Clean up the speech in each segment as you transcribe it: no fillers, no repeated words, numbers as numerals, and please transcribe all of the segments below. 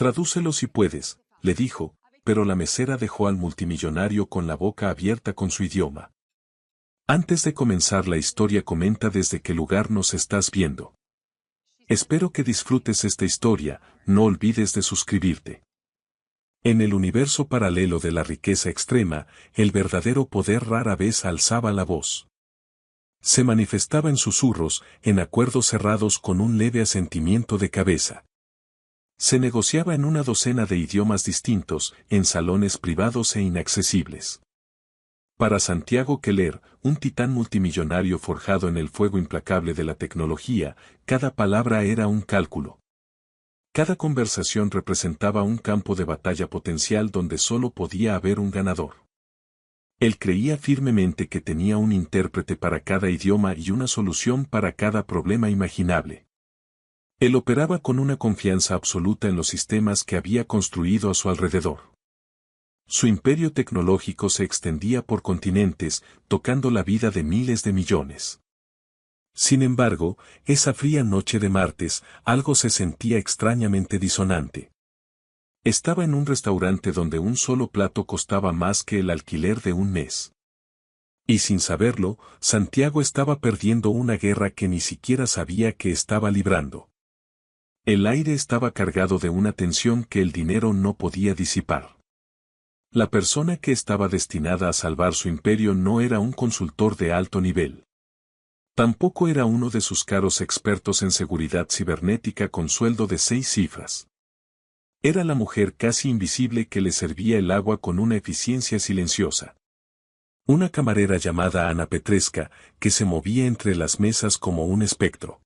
Tradúcelo si puedes, le dijo, pero la mesera dejó al multimillonario con la boca abierta con su idioma. Antes de comenzar la historia, comenta desde qué lugar nos estás viendo. Espero que disfrutes esta historia, no olvides de suscribirte. En el universo paralelo de la riqueza extrema, el verdadero poder rara vez alzaba la voz. Se manifestaba en susurros, en acuerdos cerrados con un leve asentimiento de cabeza. Se negociaba en una docena de idiomas distintos, en salones privados e inaccesibles. Para Santiago Keller, un titán multimillonario forjado en el fuego implacable de la tecnología, cada palabra era un cálculo. Cada conversación representaba un campo de batalla potencial donde solo podía haber un ganador. Él creía firmemente que tenía un intérprete para cada idioma y una solución para cada problema imaginable. Él operaba con una confianza absoluta en los sistemas que había construido a su alrededor. Su imperio tecnológico se extendía por continentes, tocando la vida de miles de millones. Sin embargo, esa fría noche de martes, algo se sentía extrañamente disonante. Estaba en un restaurante donde un solo plato costaba más que el alquiler de un mes. Y sin saberlo, Santiago estaba perdiendo una guerra que ni siquiera sabía que estaba librando. El aire estaba cargado de una tensión que el dinero no podía disipar. La persona que estaba destinada a salvar su imperio no era un consultor de alto nivel. Tampoco era uno de sus caros expertos en seguridad cibernética con sueldo de 6 cifras. Era la mujer casi invisible que le servía el agua con una eficiencia silenciosa. Una camarera llamada Ana Petresca, que se movía entre las mesas como un espectro.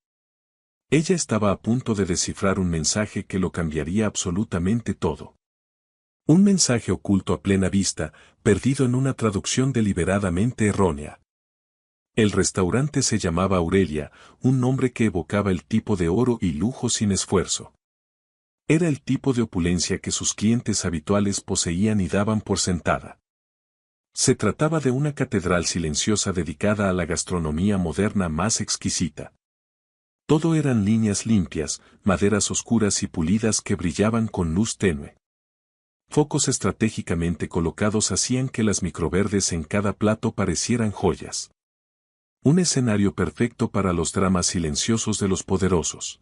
Ella estaba a punto de descifrar un mensaje que lo cambiaría absolutamente todo. Un mensaje oculto a plena vista, perdido en una traducción deliberadamente errónea. El restaurante se llamaba Aurelia, un nombre que evocaba el tipo de oro y lujo sin esfuerzo. Era el tipo de opulencia que sus clientes habituales poseían y daban por sentada. Se trataba de una catedral silenciosa dedicada a la gastronomía moderna más exquisita. Todo eran líneas limpias, maderas oscuras y pulidas que brillaban con luz tenue. Focos estratégicamente colocados hacían que las microverdes en cada plato parecieran joyas. Un escenario perfecto para los dramas silenciosos de los poderosos.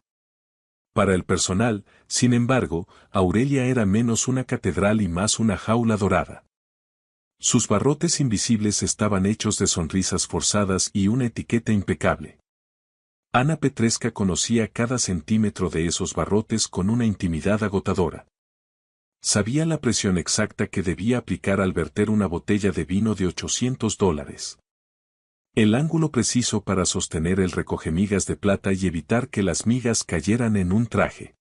Para el personal, sin embargo, Aurelia era menos una catedral y más una jaula dorada. Sus barrotes invisibles estaban hechos de sonrisas forzadas y una etiqueta impecable. Ana Petresca conocía cada centímetro de esos barrotes con una intimidad agotadora. Sabía la presión exacta que debía aplicar al verter una botella de vino de $800. El ángulo preciso para sostener el recogemigas de plata y evitar que las migas cayeran en un traje.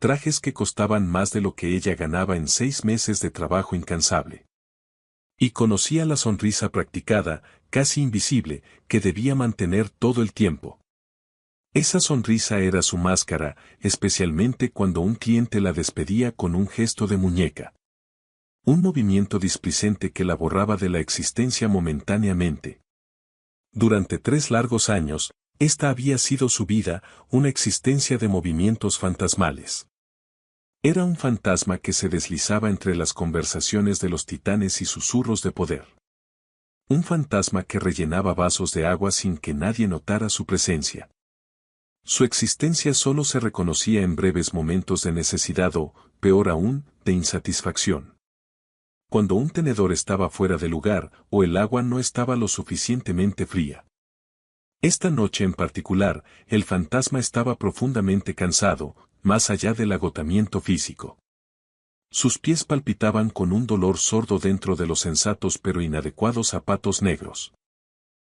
Trajes que costaban más de lo que ella ganaba en 6 meses de trabajo incansable. Y conocía la sonrisa practicada, casi invisible, que debía mantener todo el tiempo. Esa sonrisa era su máscara, especialmente cuando un cliente la despedía con un gesto de muñeca. Un movimiento displicente que la borraba de la existencia momentáneamente. Durante 3 largos años, esta había sido su vida, una existencia de movimientos fantasmales. Era un fantasma que se deslizaba entre las conversaciones de los titanes y susurros de poder. Un fantasma que rellenaba vasos de agua sin que nadie notara su presencia. Su existencia solo se reconocía en breves momentos de necesidad o, peor aún, de insatisfacción. Cuando un tenedor estaba fuera de lugar o el agua no estaba lo suficientemente fría. Esta noche en particular, el fantasma estaba profundamente cansado, más allá del agotamiento físico. Sus pies palpitaban con un dolor sordo dentro de los sensatos pero inadecuados zapatos negros.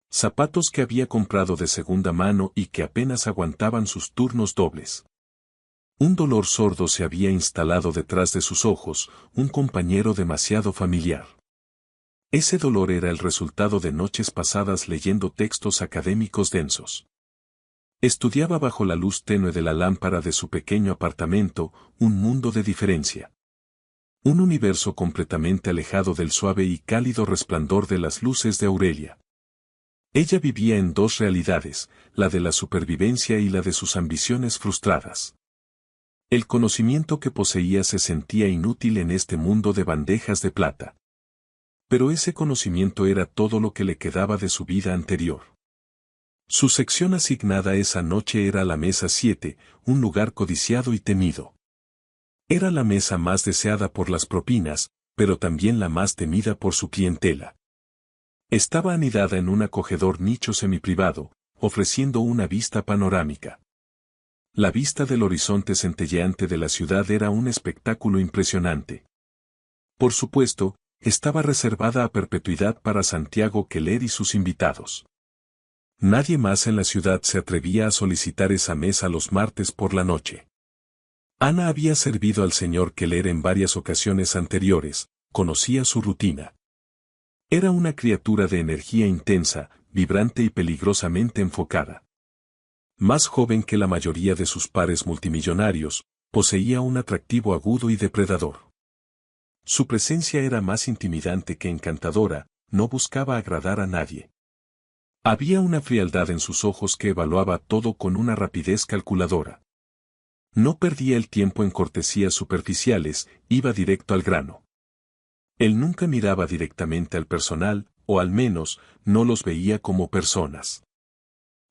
Zapatos que había comprado de segunda mano y que apenas aguantaban sus turnos dobles. Un dolor sordo se había instalado detrás de sus ojos, un compañero demasiado familiar. Ese dolor era el resultado de noches pasadas leyendo textos académicos densos. Estudiaba bajo la luz tenue de la lámpara de su pequeño apartamento, un mundo de diferencia. Un universo completamente alejado del suave y cálido resplandor de las luces de Aurelia. Ella vivía en 2 realidades, la de la supervivencia y la de sus ambiciones frustradas. El conocimiento que poseía se sentía inútil en este mundo de bandejas de plata. Pero ese conocimiento era todo lo que le quedaba de su vida anterior. Su sección asignada esa noche era la mesa 7, un lugar codiciado y temido. Era la mesa más deseada por las propinas, pero también la más temida por su clientela. Estaba anidada en un acogedor nicho semiprivado, ofreciendo una vista panorámica. La vista del horizonte centelleante de la ciudad era un espectáculo impresionante. Por supuesto, estaba reservada a perpetuidad para Santiago Keller y sus invitados. Nadie más en la ciudad se atrevía a solicitar esa mesa los martes por la noche. Ana había servido al señor Keller en varias ocasiones anteriores, conocía su rutina. Era una criatura de energía intensa, vibrante y peligrosamente enfocada. Más joven que la mayoría de sus pares multimillonarios, poseía un atractivo agudo y depredador. Su presencia era más intimidante que encantadora, no buscaba agradar a nadie. Había una frialdad en sus ojos que evaluaba todo con una rapidez calculadora. No perdía el tiempo en cortesías superficiales, iba directo al grano. Él nunca miraba directamente al personal, o al menos, no los veía como personas.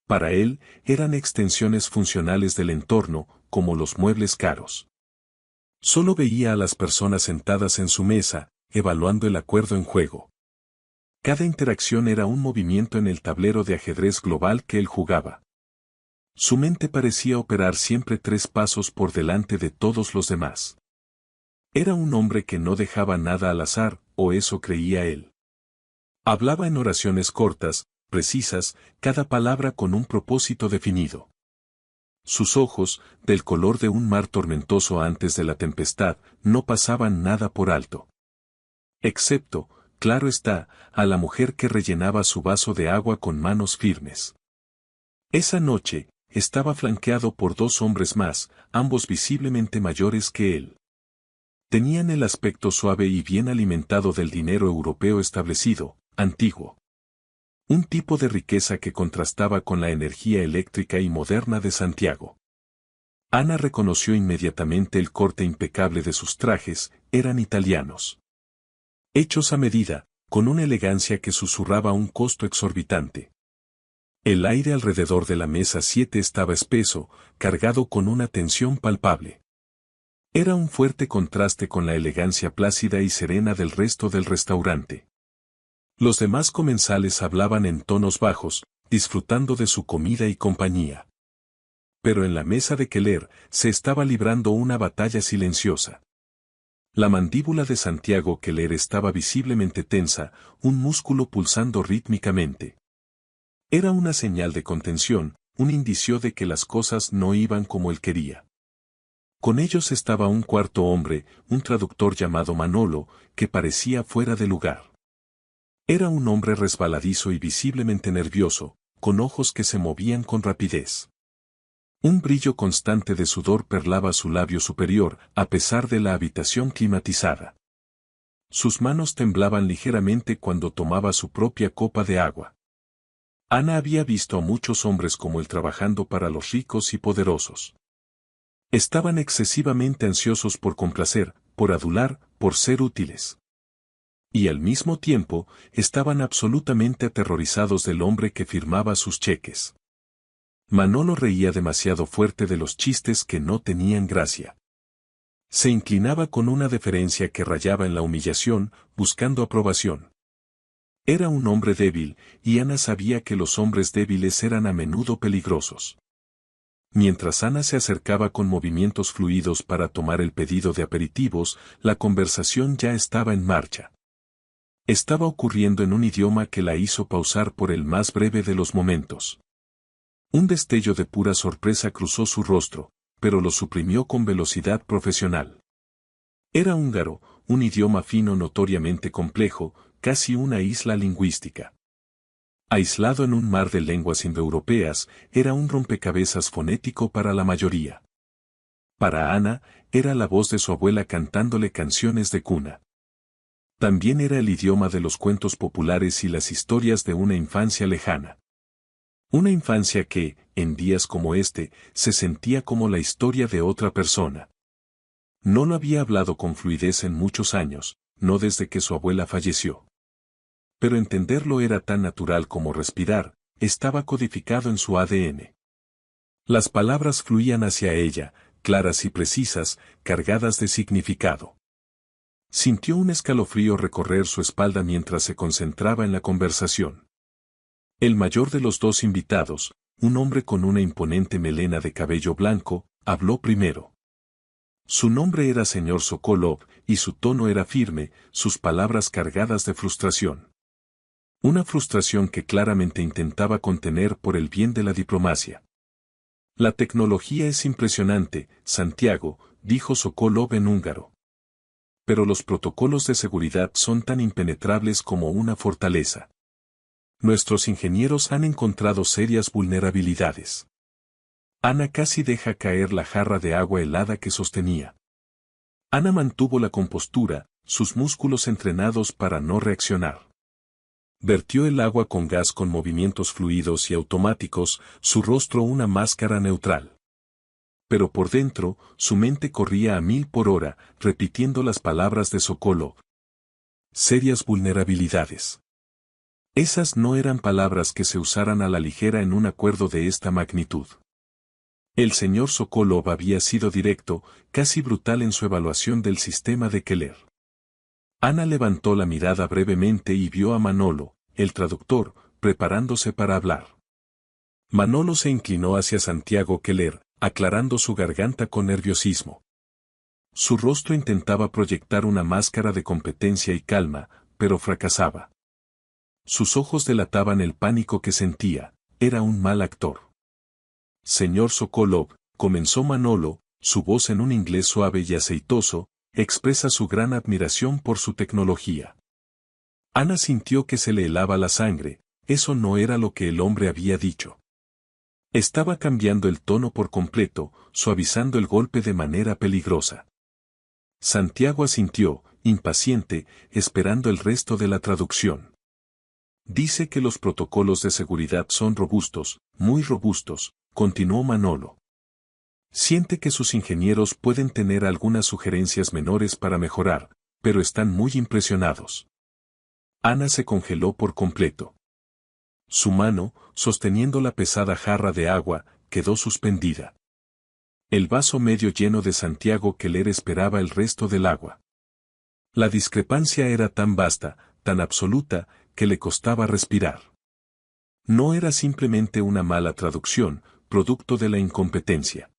Para él, eran extensiones funcionales del entorno, como los muebles caros. Solo veía a las personas sentadas en su mesa, evaluando el acuerdo en juego. Cada interacción era un movimiento en el tablero de ajedrez global que él jugaba. Su mente parecía operar siempre 3 pasos por delante de todos los demás. Era un hombre que no dejaba nada al azar, o eso creía él. Hablaba en oraciones cortas, precisas, cada palabra con un propósito definido. Sus ojos, del color de un mar tormentoso antes de la tempestad, no pasaban nada por alto. Excepto, claro está, a la mujer que rellenaba su vaso de agua con manos firmes. Esa noche, estaba flanqueado por 2 hombres más, ambos visiblemente mayores que él. Tenían el aspecto suave y bien alimentado del dinero europeo establecido, antiguo. Un tipo de riqueza que contrastaba con la energía eléctrica y moderna de Santiago. Ana reconoció inmediatamente el corte impecable de sus trajes, eran italianos. Hechos a medida, con una elegancia que susurraba un costo exorbitante. El aire alrededor de la mesa 7 estaba espeso, cargado con una tensión palpable. Era un fuerte contraste con la elegancia plácida y serena del resto del restaurante. Los demás comensales hablaban en tonos bajos, disfrutando de su comida y compañía. Pero en la mesa de Keller se estaba librando una batalla silenciosa. La mandíbula de Santiago Keller estaba visiblemente tensa, un músculo pulsando rítmicamente. Era una señal de contención, un indicio de que las cosas no iban como él quería. Con ellos estaba un cuarto hombre, un traductor llamado Manolo, que parecía fuera de lugar. Era un hombre resbaladizo y visiblemente nervioso, con ojos que se movían con rapidez. Un brillo constante de sudor perlaba su labio superior, a pesar de la habitación climatizada. Sus manos temblaban ligeramente cuando tomaba su propia copa de agua. Ana había visto a muchos hombres como él trabajando para los ricos y poderosos. Estaban excesivamente ansiosos por complacer, por adular, por ser útiles. Y al mismo tiempo, estaban absolutamente aterrorizados del hombre que firmaba sus cheques. Manolo reía demasiado fuerte de los chistes que no tenían gracia. Se inclinaba con una deferencia que rayaba en la humillación, buscando aprobación. Era un hombre débil, y Ana sabía que los hombres débiles eran a menudo peligrosos. Mientras Ana se acercaba con movimientos fluidos para tomar el pedido de aperitivos, la conversación ya estaba en marcha. Estaba ocurriendo en un idioma que la hizo pausar por el más breve de los momentos. Un destello de pura sorpresa cruzó su rostro, pero lo suprimió con velocidad profesional. Era húngaro, un idioma fino notoriamente complejo, casi una isla lingüística. Aislado en un mar de lenguas indoeuropeas, era un rompecabezas fonético para la mayoría. Para Ana, era la voz de su abuela cantándole canciones de cuna. También era el idioma de los cuentos populares y las historias de una infancia lejana. Una infancia que, en días como este, se sentía como la historia de otra persona. No lo había hablado con fluidez en muchos años, no desde que su abuela falleció. Pero entenderlo era tan natural como respirar, estaba codificado en su ADN. Las palabras fluían hacia ella, claras y precisas, cargadas de significado. Sintió un escalofrío recorrer su espalda mientras se concentraba en la conversación. El mayor de los dos invitados, un hombre con una imponente melena de cabello blanco, habló primero. Su nombre era señor Sokolov, y su tono era firme, sus palabras cargadas de frustración. Una frustración que claramente intentaba contener por el bien de la diplomacia. La tecnología es impresionante, Santiago, dijo Sokolov en húngaro. Pero los protocolos de seguridad son tan impenetrables como una fortaleza. Nuestros ingenieros han encontrado serias vulnerabilidades. Ana casi deja caer la jarra de agua helada que sostenía. Ana mantuvo la compostura, sus músculos entrenados para no reaccionar. Vertió el agua con gas con movimientos fluidos y automáticos, su rostro una máscara neutral. Pero por dentro, su mente corría a 1000 por hora, repitiendo las palabras de Sokolov. Serias vulnerabilidades. Esas no eran palabras que se usaran a la ligera en un acuerdo de esta magnitud. El señor Sokolov había sido directo, casi brutal en su evaluación del sistema de Keller. Ana levantó la mirada brevemente y vio a Manolo, el traductor, preparándose para hablar. Manolo se inclinó hacia Santiago Keller, aclarando su garganta con nerviosismo. Su rostro intentaba proyectar una máscara de competencia y calma, pero fracasaba. Sus ojos delataban el pánico que sentía, era un mal actor. Señor Sokolov, comenzó Manolo, su voz en un inglés suave y aceitoso, expresa su gran admiración por su tecnología. Ana sintió que se le helaba la sangre, eso no era lo que el hombre había dicho. Estaba cambiando el tono por completo, suavizando el golpe de manera peligrosa. Santiago asintió, impaciente, esperando el resto de la traducción. Dice que los protocolos de seguridad son robustos, muy robustos, continuó Manolo. Siente que sus ingenieros pueden tener algunas sugerencias menores para mejorar, pero están muy impresionados. Ana se congeló por completo. Su mano, sosteniendo la pesada jarra de agua, quedó suspendida. El vaso medio lleno de Santiago Keller esperaba el resto del agua. La discrepancia era tan vasta, tan absoluta, que le costaba respirar. No era simplemente una mala traducción, producto de la incompetencia.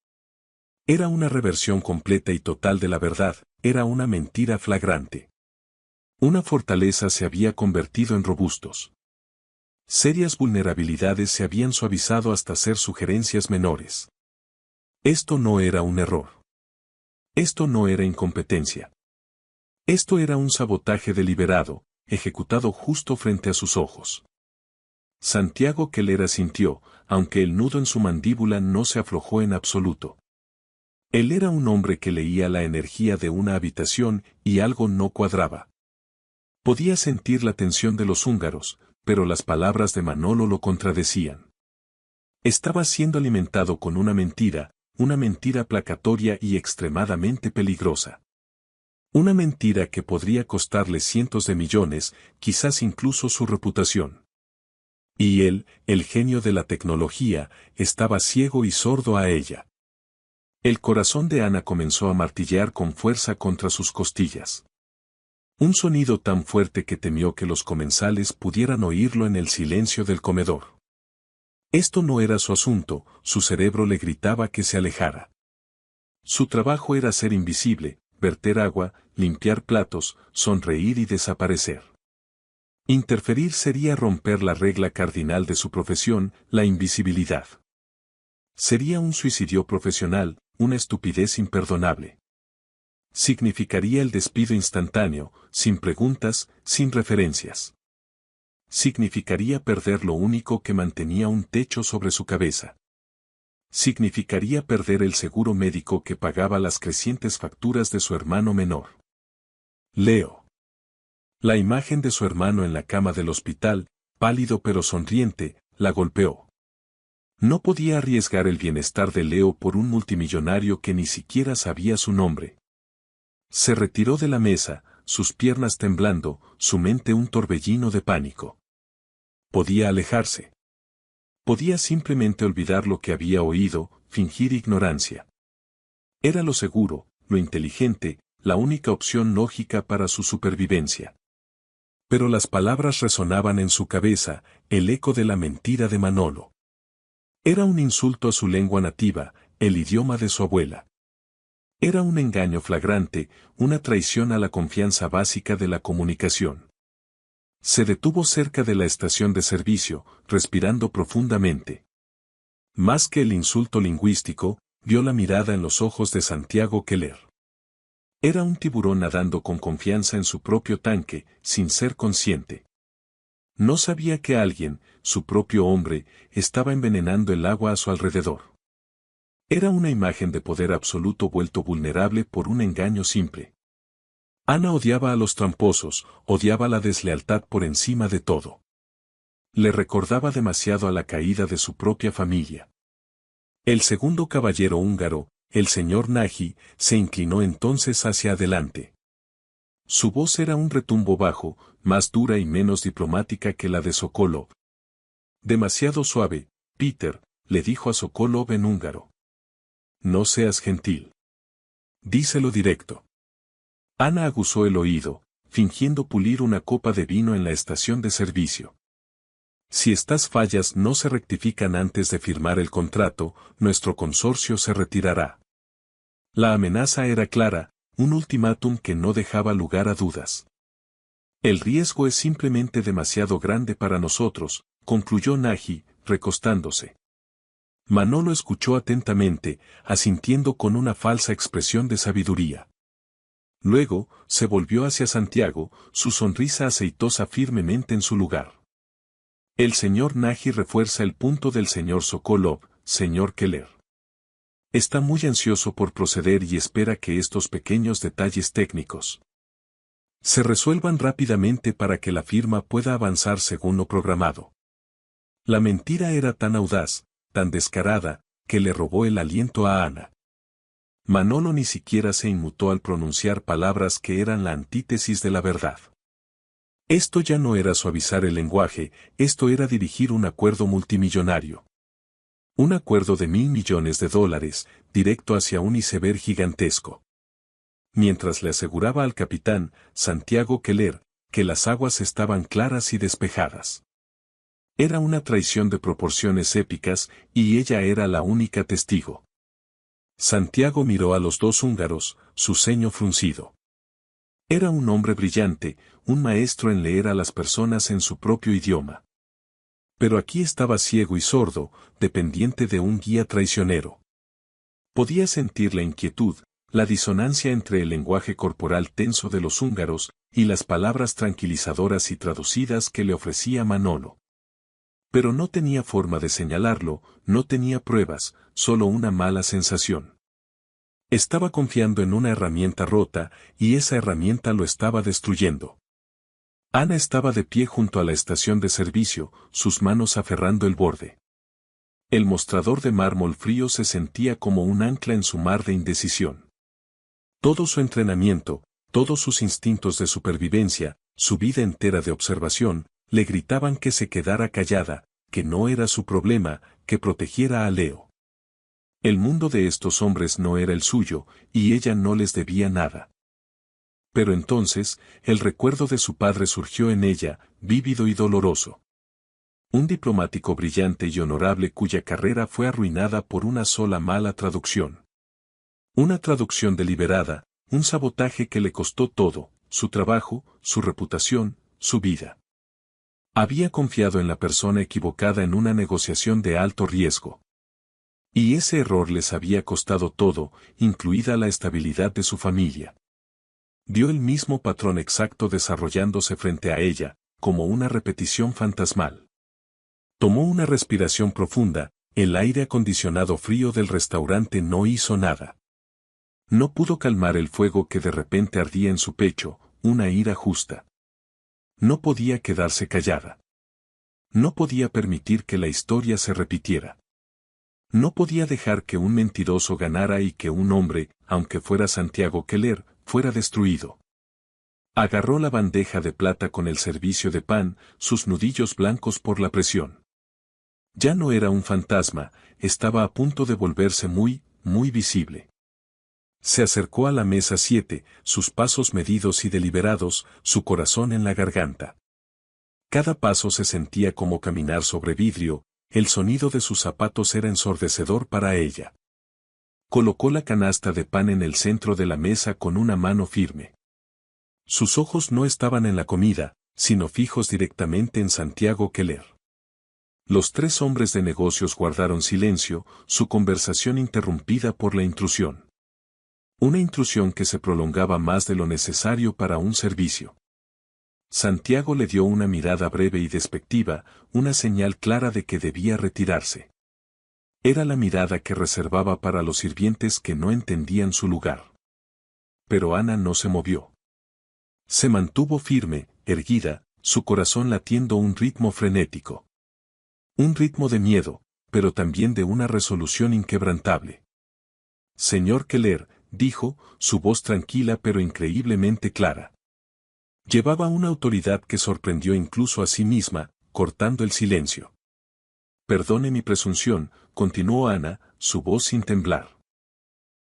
Era una reversión completa y total de la verdad, era una mentira flagrante. Una fortaleza se había convertido en robustos. Serias vulnerabilidades se habían suavizado hasta ser sugerencias menores. Esto no era un error. Esto no era incompetencia. Esto era un sabotaje deliberado, ejecutado justo frente a sus ojos. Santiago Keller asintió, aunque el nudo en su mandíbula no se aflojó en absoluto. Él era un hombre que leía la energía de una habitación y algo no cuadraba. Podía sentir la tensión de los húngaros, pero las palabras de Manolo lo contradecían. Estaba siendo alimentado con una mentira placatoria y extremadamente peligrosa. Una mentira que podría costarle cientos de millones, quizás incluso su reputación. Y él, el genio de la tecnología, estaba ciego y sordo a ella. El corazón de Ana comenzó a martillear con fuerza contra sus costillas. Un sonido tan fuerte que temió que los comensales pudieran oírlo en el silencio del comedor. Esto no era su asunto, su cerebro le gritaba que se alejara. Su trabajo era ser invisible, verter agua, limpiar platos, sonreír y desaparecer. Interferir sería romper la regla cardinal de su profesión, la invisibilidad. Sería un suicidio profesional, una estupidez imperdonable. Significaría el despido instantáneo, sin preguntas, sin referencias. Significaría perder lo único que mantenía un techo sobre su cabeza. Significaría perder el seguro médico que pagaba las crecientes facturas de su hermano menor. Leo. La imagen de su hermano en la cama del hospital, pálido pero sonriente, la golpeó. No podía arriesgar el bienestar de Leo por un multimillonario que ni siquiera sabía su nombre. Se retiró de la mesa, sus piernas temblando, su mente un torbellino de pánico. Podía alejarse. Podía simplemente olvidar lo que había oído, fingir ignorancia. Era lo seguro, lo inteligente, la única opción lógica para su supervivencia. Pero las palabras resonaban en su cabeza, el eco de la mentira de Manolo. Era un insulto a su lengua nativa, el idioma de su abuela. Era un engaño flagrante, una traición a la confianza básica de la comunicación. Se detuvo cerca de la estación de servicio, respirando profundamente. Más que el insulto lingüístico, vio la mirada en los ojos de Santiago Keller. Era un tiburón nadando con confianza en su propio tanque, sin ser consciente. No sabía que alguien, su propio hombre, estaba envenenando el agua a su alrededor. Era una imagen de poder absoluto vuelto vulnerable por un engaño simple. Ana odiaba a los tramposos, odiaba la deslealtad por encima de todo. Le recordaba demasiado a la caída de su propia familia. El segundo caballero húngaro, el señor Nagy, se inclinó entonces hacia adelante. Su voz era un retumbo bajo, más dura y menos diplomática que la de Sokolov. Demasiado suave, Peter, le dijo a Sokolov en húngaro. No seas gentil. Díselo directo. Ana aguzó el oído, fingiendo pulir una copa de vino en la estación de servicio. Si estas fallas no se rectifican antes de firmar el contrato, nuestro consorcio se retirará. La amenaza era clara, un ultimátum que no dejaba lugar a dudas. El riesgo es simplemente demasiado grande para nosotros, concluyó Nagy, recostándose. Manolo escuchó atentamente, asintiendo con una falsa expresión de sabiduría. Luego, se volvió hacia Santiago, su sonrisa aceitosa firmemente en su lugar. El señor Nagy refuerza el punto del señor Sokolov, señor Keller. Está muy ansioso por proceder y espera que estos pequeños detalles técnicos se resuelvan rápidamente para que la firma pueda avanzar según lo programado. La mentira era tan audaz, tan descarada, que le robó el aliento a Ana. Manolo ni siquiera se inmutó al pronunciar palabras que eran la antítesis de la verdad. Esto ya no era suavizar el lenguaje, esto era dirigir un acuerdo multimillonario. Un acuerdo de $1.000 millones, directo hacia un iceberg gigantesco. Mientras le aseguraba al capitán, Santiago Keller, que las aguas estaban claras y despejadas. Era una traición de proporciones épicas, y ella era la única testigo. Santiago miró a los dos húngaros, su ceño fruncido. Era un hombre brillante, un maestro en leer a las personas en su propio idioma. Pero aquí estaba ciego y sordo, dependiente de un guía traicionero. Podía sentir la inquietud, la disonancia entre el lenguaje corporal tenso de los húngaros y las palabras tranquilizadoras y traducidas que le ofrecía Manolo. Pero no tenía forma de señalarlo, no tenía pruebas, solo una mala sensación. Estaba confiando en una herramienta rota, y esa herramienta lo estaba destruyendo. Ana estaba de pie junto a la estación de servicio, sus manos aferrando el borde. El mostrador de mármol frío se sentía como un ancla en su mar de indecisión. Todo su entrenamiento, todos sus instintos de supervivencia, su vida entera de observación, le gritaban que se quedara callada, que no era su problema, que protegiera a Leo. El mundo de estos hombres no era el suyo, y ella no les debía nada. Pero entonces, el recuerdo de su padre surgió en ella, vívido y doloroso. Un diplomático brillante y honorable cuya carrera fue arruinada por una sola mala traducción. Una traducción deliberada, un sabotaje que le costó todo, su trabajo, su reputación, su vida. Había confiado en la persona equivocada en una negociación de alto riesgo. Y ese error les había costado todo, incluida la estabilidad de su familia. Dio el mismo patrón exacto desarrollándose frente a ella, como una repetición fantasmal. Tomó una respiración profunda, el aire acondicionado frío del restaurante no hizo nada. No pudo calmar el fuego que de repente ardía en su pecho, una ira justa. No podía quedarse callada. No podía permitir que la historia se repitiera. No podía dejar que un mentiroso ganara y que un hombre, aunque fuera Santiago Keller, fuera destruido. Agarró la bandeja de plata con el servicio de pan, sus nudillos blancos por la presión. Ya no era un fantasma, estaba a punto de volverse muy, muy visible. Se acercó a la mesa 7, sus pasos medidos y deliberados, su corazón en la garganta. Cada paso se sentía como caminar sobre vidrio, el sonido de sus zapatos era ensordecedor para ella. Colocó la canasta de pan en el centro de la mesa con una mano firme. Sus ojos no estaban en la comida, sino fijos directamente en Santiago Keller. Los tres hombres de negocios guardaron silencio, su conversación interrumpida por la intrusión. Una intrusión que se prolongaba más de lo necesario para un servicio. Santiago le dio una mirada breve y despectiva, una señal clara de que debía retirarse. Era la mirada que reservaba para los sirvientes que no entendían su lugar. Pero Ana no se movió. Se mantuvo firme, erguida, su corazón latiendo un ritmo frenético. Un ritmo de miedo, pero también de una resolución inquebrantable. Señor Keller, dijo, su voz tranquila pero increíblemente clara. Llevaba una autoridad que sorprendió incluso a sí misma, cortando el silencio. Perdone mi presunción, continuó Ana, su voz sin temblar.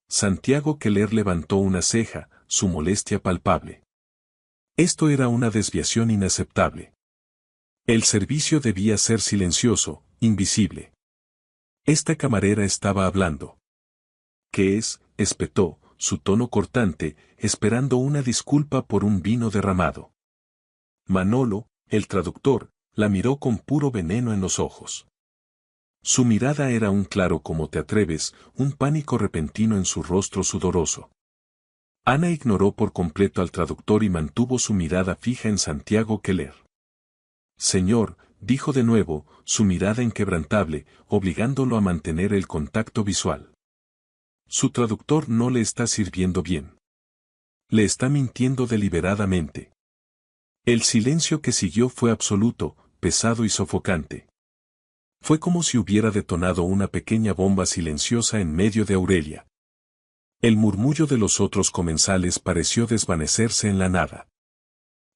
Santiago Keller levantó una ceja, su molestia palpable. Esto era una desviación inaceptable. El servicio debía ser silencioso, invisible. Esta camarera estaba hablando. ¿Qué es?, espetó, su tono cortante, esperando una disculpa por un vino derramado. Manolo, el traductor, la miró con puro veneno en los ojos. Su mirada era un claro como te atreves, un pánico repentino en su rostro sudoroso. Ana ignoró por completo al traductor y mantuvo su mirada fija en Santiago Keller. Señor, dijo de nuevo, su mirada inquebrantable, obligándolo a mantener el contacto visual. Su traductor no le está sirviendo bien. Le está mintiendo deliberadamente. El silencio que siguió fue absoluto, pesado y sofocante. Fue como si hubiera detonado una pequeña bomba silenciosa en medio de Aurelia. El murmullo de los otros comensales pareció desvanecerse en la nada.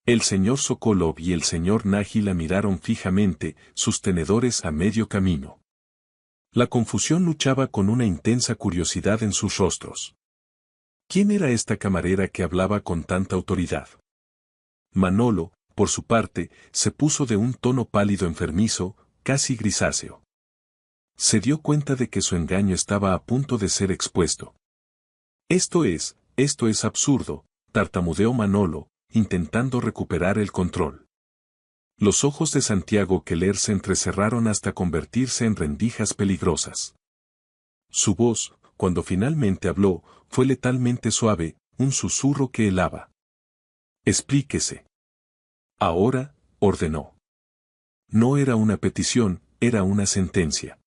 El señor Sokolov y el señor Nagy la miraron fijamente, sus tenedores a medio camino. La confusión luchaba con una intensa curiosidad en sus rostros. ¿Quién era esta camarera que hablaba con tanta autoridad? Manolo, por su parte, se puso de un tono pálido enfermizo, casi grisáceo. Se dio cuenta de que su engaño estaba a punto de ser expuesto. Esto es absurdo, tartamudeó Manolo, intentando recuperar el control. Los ojos de Santiago Keller se entrecerraron hasta convertirse en rendijas peligrosas. Su voz, cuando finalmente habló, fue letalmente suave, un susurro que helaba. Explíquese. Ahora, ordenó. No era una petición, era una sentencia.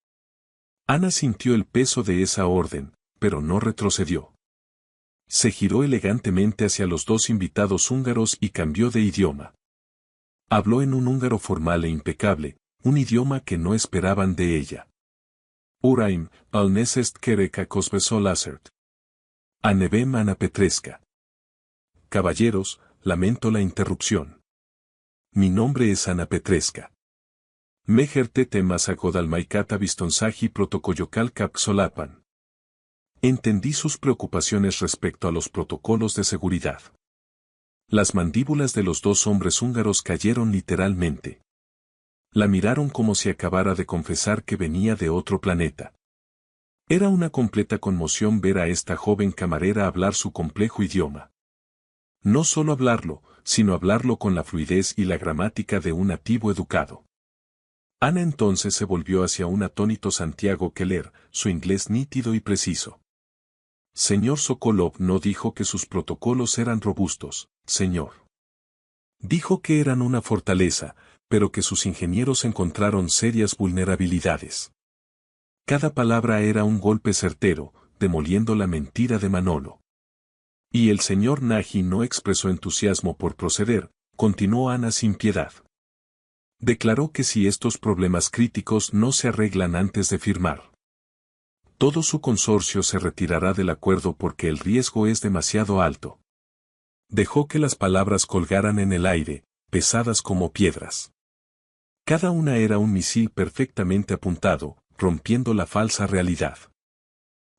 Ana sintió el peso de esa orden, pero no retrocedió. Se giró elegantemente hacia los dos invitados húngaros y cambió de idioma. Habló en un húngaro formal e impecable, un idioma que no esperaban de ella. Uraim, al nesest kereka kosbesolásert. Anevem Ana Petresca. Caballeros, lamento la interrupción. Mi nombre es Ana Petresca. Mejerte temas agodalmaikata vistonsaji protocoyocal capsolapan. Entendí sus preocupaciones respecto a los protocolos de seguridad. Las mandíbulas de los dos hombres húngaros cayeron literalmente. La miraron como si acabara de confesar que venía de otro planeta. Era una completa conmoción ver a esta joven camarera hablar su complejo idioma. No solo hablarlo, sino hablarlo con la fluidez y la gramática de un nativo educado. Ana entonces se volvió hacia un atónito Santiago Keller, su inglés nítido y preciso. Señor Sokolov no dijo que sus protocolos eran robustos, señor. Dijo que eran una fortaleza, pero que sus ingenieros encontraron serias vulnerabilidades. Cada palabra era un golpe certero, demoliendo la mentira de Manolo. Y el señor Nagy no expresó entusiasmo por proceder, continuó Ana sin piedad. Declaró que si estos problemas críticos no se arreglan antes de firmar, todo su consorcio se retirará del acuerdo porque el riesgo es demasiado alto. Dejó que las palabras colgaran en el aire, pesadas como piedras. Cada una era un misil perfectamente apuntado, rompiendo la falsa realidad.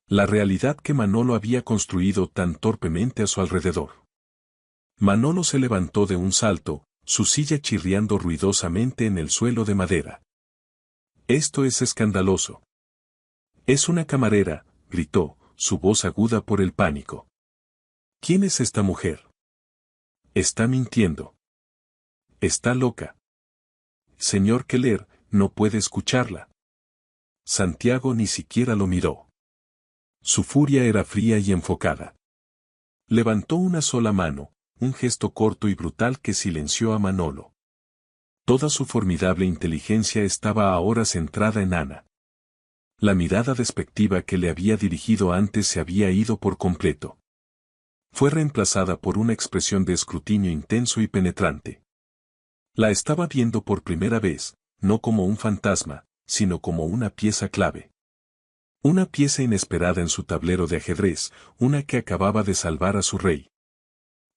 La realidad que Manolo había construido tan torpemente a su alrededor. Manolo se levantó de un salto, su silla chirriando ruidosamente en el suelo de madera. Esto es escandaloso. Es una camarera, gritó, su voz aguda por el pánico. ¿Quién es esta mujer? Está mintiendo. Está loca. Señor Keller, no puede escucharla. Santiago ni siquiera lo miró. Su furia era fría y enfocada. Levantó una sola mano, un gesto corto y brutal que silenció a Manolo. Toda su formidable inteligencia estaba ahora centrada en Ana. La mirada despectiva que le había dirigido antes se había ido por completo. Fue reemplazada por una expresión de escrutinio intenso y penetrante. La estaba viendo por primera vez, no como un fantasma, sino como una pieza clave. Una pieza inesperada en su tablero de ajedrez, una que acababa de salvar a su rey.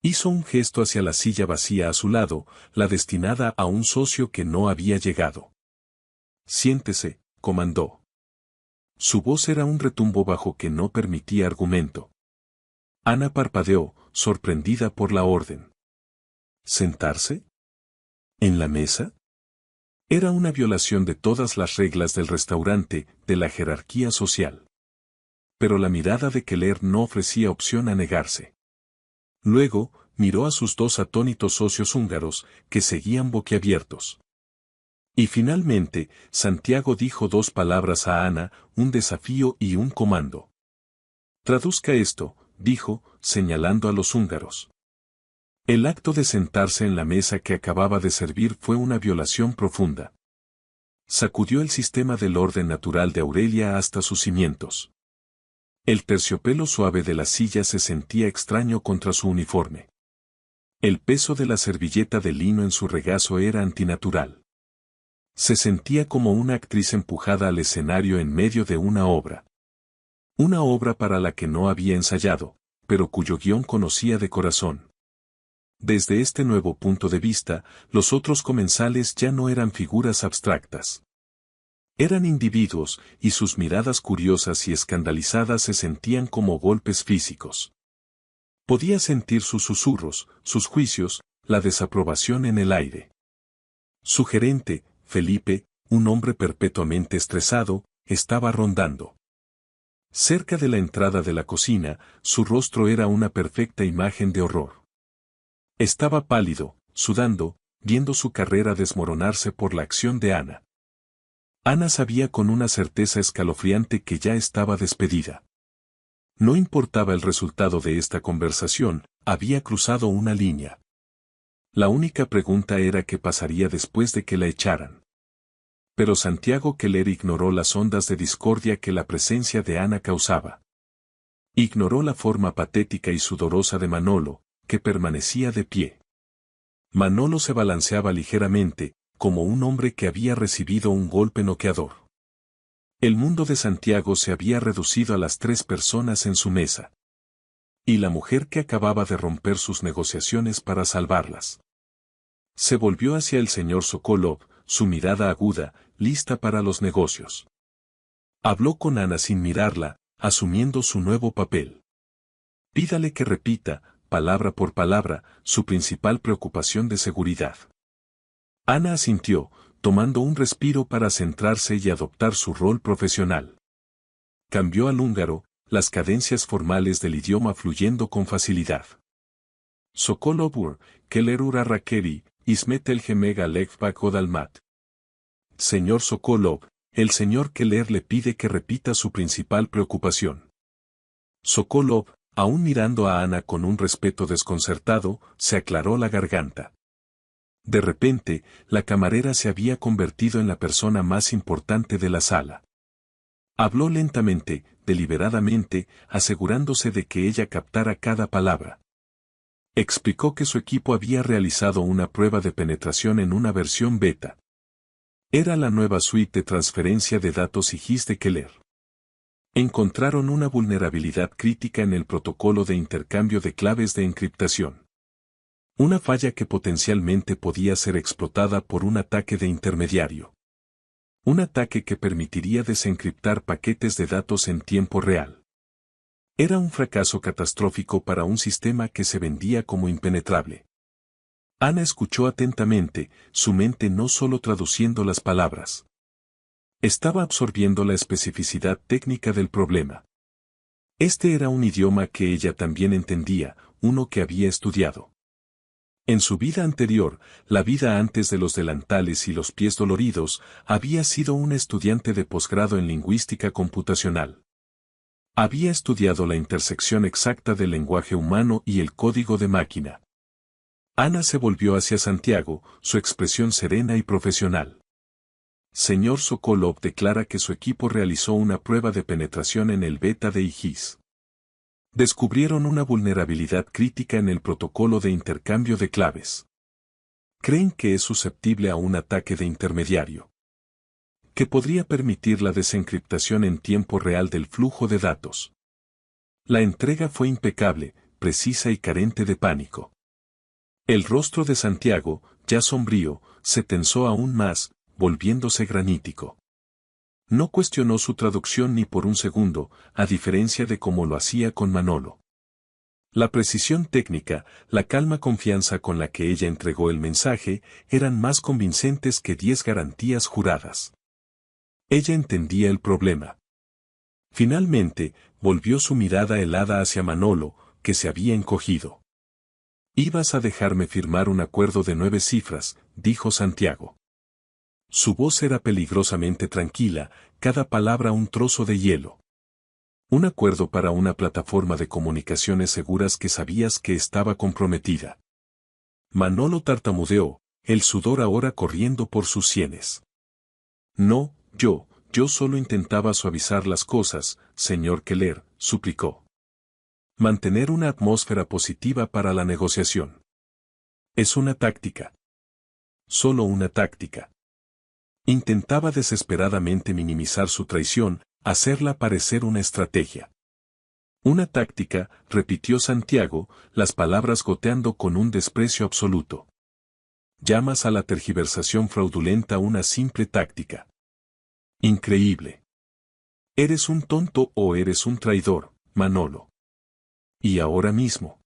Hizo un gesto hacia la silla vacía a su lado, la destinada a un socio que no había llegado. Siéntese, comandó. Su voz era un retumbo bajo que no permitía argumento. Ana parpadeó, sorprendida por la orden. ¿Sentarse? ¿En la mesa? Era una violación de todas las reglas del restaurante, de la jerarquía social. Pero la mirada de Keller no ofrecía opción a negarse. Luego, miró a sus dos atónitos socios húngaros, que seguían boquiabiertos. Y finalmente, Santiago dijo dos palabras a Ana, un desafío y un comando. Traduzca esto, dijo, señalando a los húngaros. El acto de sentarse en la mesa que acababa de servir fue una violación profunda. Sacudió el sistema del orden natural de Aurelia hasta sus cimientos. El terciopelo suave de la silla se sentía extraño contra su uniforme. El peso de la servilleta de lino en su regazo era antinatural. Se sentía como una actriz empujada al escenario en medio de una obra. Una obra para la que no había ensayado, pero cuyo guión conocía de corazón. Desde este nuevo punto de vista, los otros comensales ya no eran figuras abstractas. Eran individuos, y sus miradas curiosas y escandalizadas se sentían como golpes físicos. Podía sentir sus susurros, sus juicios, la desaprobación en el aire. Su gerente, Felipe, un hombre perpetuamente estresado, estaba rondando. Cerca de la entrada de la cocina, su rostro era una perfecta imagen de horror. Estaba pálido, sudando, viendo su carrera desmoronarse por la acción de Ana. Ana sabía con una certeza escalofriante que ya estaba despedida. No importaba el resultado de esta conversación, había cruzado una línea. La única pregunta era qué pasaría después de que la echaran. Pero Santiago Keller ignoró las ondas de discordia que la presencia de Ana causaba. Ignoró la forma patética y sudorosa de Manolo, que permanecía de pie. Manolo se balanceaba ligeramente, como un hombre que había recibido un golpe noqueador. El mundo de Santiago se había reducido a las 3 personas en su mesa. Y la mujer que acababa de romper sus negociaciones para salvarlas. Se volvió hacia el señor Sokolov, su mirada aguda, lista para los negocios. Habló con Ana sin mirarla, asumiendo su nuevo papel. Pídale que repita, palabra por palabra, su principal preocupación de seguridad. Ana asintió, tomando un respiro para centrarse y adoptar su rol profesional. Cambió al húngaro, las cadencias formales del idioma fluyendo con facilidad. Sokolov Keller Rakeri, Ismet el Gemega Lekvak Odalmat. Señor Sokolov, el señor Keller le pide que repita su principal preocupación. Sokolov, aún mirando a Ana con un respeto desconcertado, se aclaró la garganta. De repente, la camarera se había convertido en la persona más importante de la sala. Habló lentamente, deliberadamente, asegurándose de que ella captara cada palabra. Explicó que su equipo había realizado una prueba de penetración en una versión beta. Era la nueva suite de transferencia de datos IGIS de Keller. Encontraron una vulnerabilidad crítica en el protocolo de intercambio de claves de encriptación. Una falla que potencialmente podía ser explotada por un ataque de intermediario. Un ataque que permitiría desencriptar paquetes de datos en tiempo real. Era un fracaso catastrófico para un sistema que se vendía como impenetrable. Ana escuchó atentamente, su mente no solo traduciendo las palabras. Estaba absorbiendo la especificidad técnica del problema. Este era un idioma que ella también entendía, uno que había estudiado. En su vida anterior, la vida antes de los delantales y los pies doloridos, había sido una estudiante de posgrado en lingüística computacional. Había estudiado la intersección exacta del lenguaje humano y el código de máquina. Ana se volvió hacia Santiago, su expresión serena y profesional. Señor Sokolov declara que su equipo realizó una prueba de penetración en el beta de IGIS. Descubrieron una vulnerabilidad crítica en el protocolo de intercambio de claves. Creen que es susceptible a un ataque de intermediario, que podría permitir la desencriptación en tiempo real del flujo de datos. La entrega fue impecable, precisa y carente de pánico. El rostro de Santiago, ya sombrío, se tensó aún más, volviéndose granítico. No cuestionó su traducción ni por un segundo, a diferencia de cómo lo hacía con Manolo. La precisión técnica, la calma confianza con la que ella entregó el mensaje, eran más convincentes que 10 garantías juradas. Ella entendía el problema. Finalmente, volvió su mirada helada hacia Manolo, que se había encogido. «Ibas a dejarme firmar un acuerdo de 9 cifras», dijo Santiago. Su voz era peligrosamente tranquila, cada palabra un trozo de hielo. Un acuerdo para una plataforma de comunicaciones seguras que sabías que estaba comprometida. Manolo tartamudeó, el sudor ahora corriendo por sus sienes. No, yo solo intentaba suavizar las cosas, señor Keller, suplicó. Mantener una atmósfera positiva para la negociación. Es una táctica. Solo una táctica. Intentaba desesperadamente minimizar su traición, hacerla parecer una estrategia. Una táctica, repitió Santiago, las palabras goteando con un desprecio absoluto. Llamas a la tergiversación fraudulenta una simple táctica. Increíble. Eres un tonto o eres un traidor, Manolo. Y ahora mismo.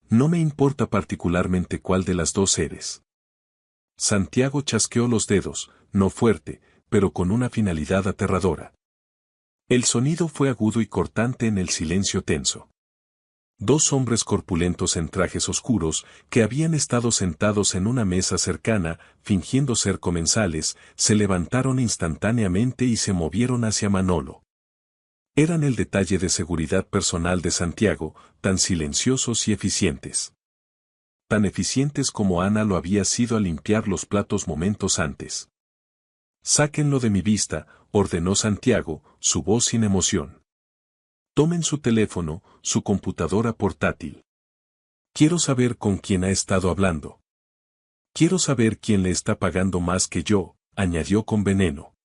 No me importa particularmente cuál de las dos eres. Santiago chasqueó los dedos, no fuerte, pero con una finalidad aterradora. El sonido fue agudo y cortante en el silencio tenso. 2 hombres corpulentos en trajes oscuros, que habían estado sentados en una mesa cercana, fingiendo ser comensales, se levantaron instantáneamente y se movieron hacia Manolo. Eran el detalle de seguridad personal de Santiago, tan silenciosos y eficientes. Tan eficientes como Ana lo había sido al limpiar los platos momentos antes. «Sáquenlo de mi vista», ordenó Santiago, su voz sin emoción. «Tomen su teléfono, su computadora portátil. Quiero saber con quién ha estado hablando. Quiero saber quién le está pagando más que yo», añadió con veneno.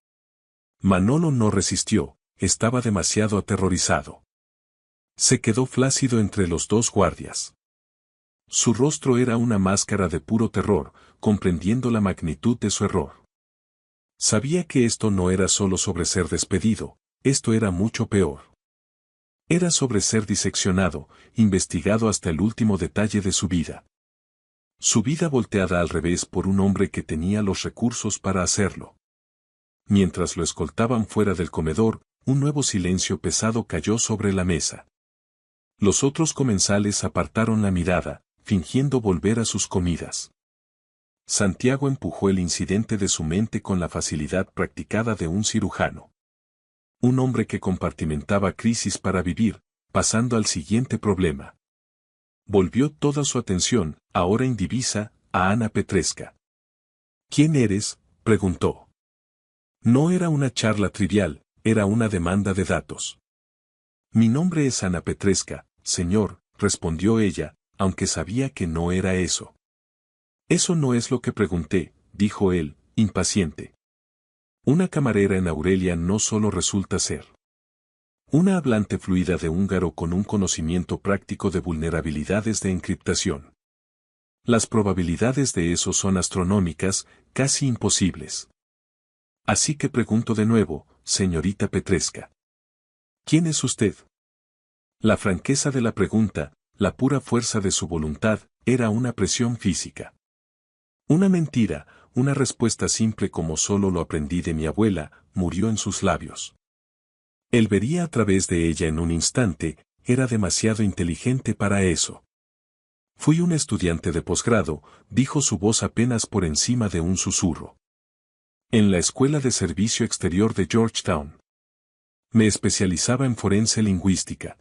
Manolo no resistió, estaba demasiado aterrorizado. Se quedó flácido entre los 2 guardias. Su rostro era una máscara de puro terror, comprendiendo la magnitud de su error. Sabía que esto no era solo sobre ser despedido, esto era mucho peor. Era sobre ser diseccionado, investigado hasta el último detalle de su vida. Su vida volteada al revés por un hombre que tenía los recursos para hacerlo. Mientras lo escoltaban fuera del comedor, un nuevo silencio pesado cayó sobre la mesa. Los otros comensales apartaron la mirada, fingiendo volver a sus comidas. Santiago empujó el incidente de su mente con la facilidad practicada de un cirujano. Un hombre que compartimentaba crisis para vivir, pasando al siguiente problema. Volvió toda su atención, ahora indivisa, a Ana Petresca. «¿Quién eres?», preguntó. No era una charla trivial, era una demanda de datos. «Mi nombre es Ana Petresca, señor», respondió ella, aunque sabía que no era eso. «Eso no es lo que pregunté», dijo él, impaciente. Una camarera en Aurelia no solo resulta ser una hablante fluida de húngaro con un conocimiento práctico de vulnerabilidades de encriptación. Las probabilidades de eso son astronómicas, casi imposibles. Así que pregunto de nuevo, señorita Petresca. ¿Quién es usted? La franqueza de la pregunta, la pura fuerza de su voluntad, era una presión física. Una mentira, una respuesta simple como solo lo aprendí de mi abuela, murió en sus labios. Él vería a través de ella en un instante, era demasiado inteligente para eso. Fui un estudiante de posgrado, dijo su voz apenas por encima de un susurro. En la Escuela de Servicio Exterior de Georgetown. Me especializaba en forense lingüística.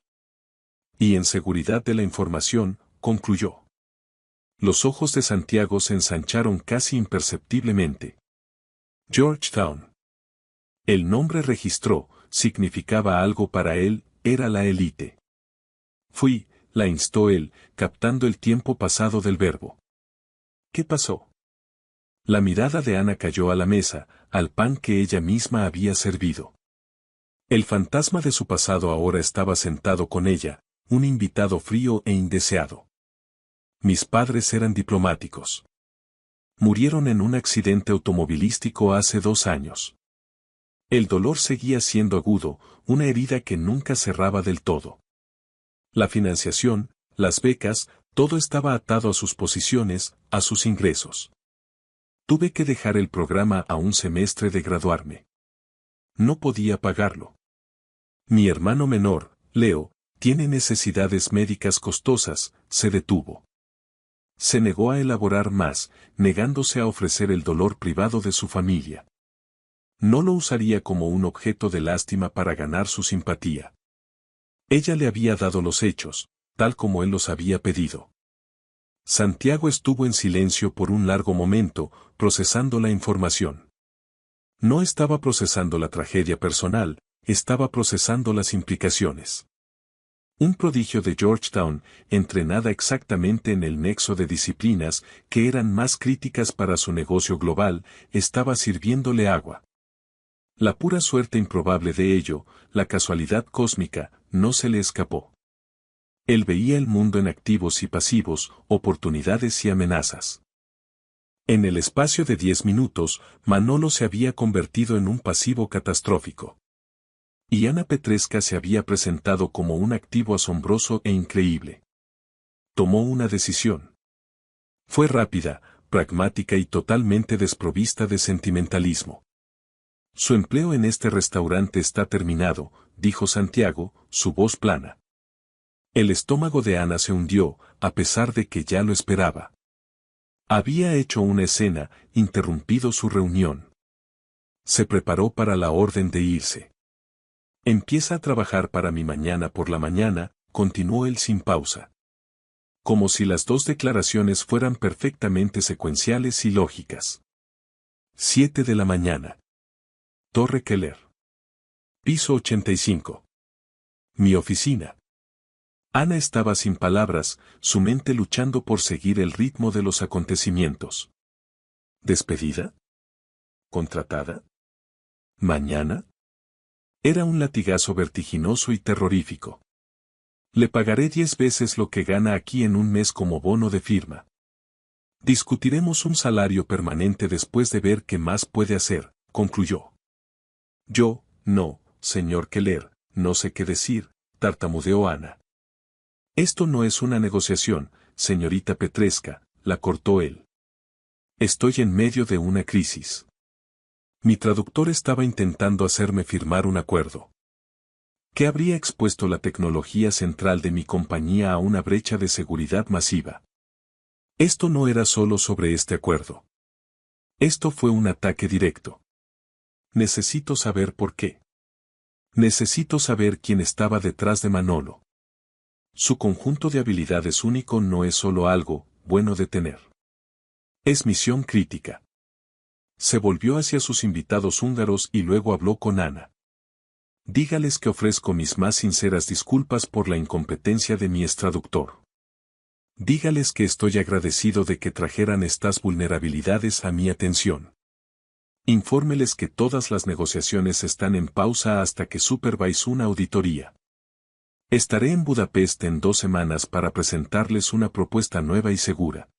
Y en seguridad de la información, concluyó. Los ojos de Santiago se ensancharon casi imperceptiblemente. Georgetown. El nombre registró, significaba algo para él, era la élite. Fui, la instó él, captando el tiempo pasado del verbo. ¿Qué pasó? La mirada de Ana cayó a la mesa, al pan que ella misma había servido. El fantasma de su pasado ahora estaba sentado con ella, un invitado frío e indeseado. Mis padres eran diplomáticos. Murieron en un accidente automovilístico hace 2 años. El dolor seguía siendo agudo, una herida que nunca cerraba del todo. La financiación, las becas, todo estaba atado a sus posiciones, a sus ingresos. Tuve que dejar el programa a un semestre de graduarme. No podía pagarlo. Mi hermano menor, Leo, tiene necesidades médicas costosas, se detuvo. Se negó a elaborar más, negándose a ofrecer el dolor privado de su familia. No lo usaría como un objeto de lástima para ganar su simpatía. Ella le había dado los hechos, tal como él los había pedido. Santiago estuvo en silencio por un largo momento, procesando la información. No estaba procesando la tragedia personal, estaba procesando las implicaciones. Un prodigio de Georgetown, entrenada exactamente en el nexo de disciplinas que eran más críticas para su negocio global, estaba sirviéndole agua. La pura suerte improbable de ello, la casualidad cósmica, no se le escapó. Él veía el mundo en activos y pasivos, oportunidades y amenazas. En el espacio de 10 minutos, Manolo se había convertido en un pasivo catastrófico. Y Ana Petresca se había presentado como un activo asombroso e increíble. Tomó una decisión. Fue rápida, pragmática y totalmente desprovista de sentimentalismo. Su empleo en este restaurante está terminado, dijo Santiago, su voz plana. El estómago de Ana se hundió, a pesar de que ya lo esperaba. Había hecho una escena, interrumpido su reunión. Se preparó para la orden de irse. Empieza a trabajar para mí mañana por la mañana, continuó él sin pausa. Como si las dos declaraciones fueran perfectamente secuenciales y lógicas. 7 de la mañana. Torre Keller. Piso 85. Mi oficina. Ana estaba sin palabras, su mente luchando por seguir el ritmo de los acontecimientos. ¿Despedida? ¿Contratada? ¿Mañana? Era un latigazo vertiginoso y terrorífico. Le pagaré 10 veces lo que gana aquí en un mes como bono de firma. Discutiremos un salario permanente después de ver qué más puede hacer, concluyó. Yo, no, señor Keller, no sé qué decir, tartamudeó Ana. Esto no es una negociación, señorita Petresca, la cortó él. Estoy en medio de una crisis. Mi traductor estaba intentando hacerme firmar un acuerdo que habría expuesto la tecnología central de mi compañía a una brecha de seguridad masiva. Esto no era solo sobre este acuerdo. Esto fue un ataque directo. Necesito saber por qué. Necesito saber quién estaba detrás de Manolo. Su conjunto de habilidades único no es solo algo bueno de tener. Es misión crítica. Se volvió hacia sus invitados húngaros y luego habló con Ana. Dígales que ofrezco mis más sinceras disculpas por la incompetencia de mi traductor. Dígales que estoy agradecido de que trajeran estas vulnerabilidades a mi atención. Infórmeles que todas las negociaciones están en pausa hasta que supervise una auditoría. Estaré en Budapest en 2 semanas para presentarles una propuesta nueva y segura.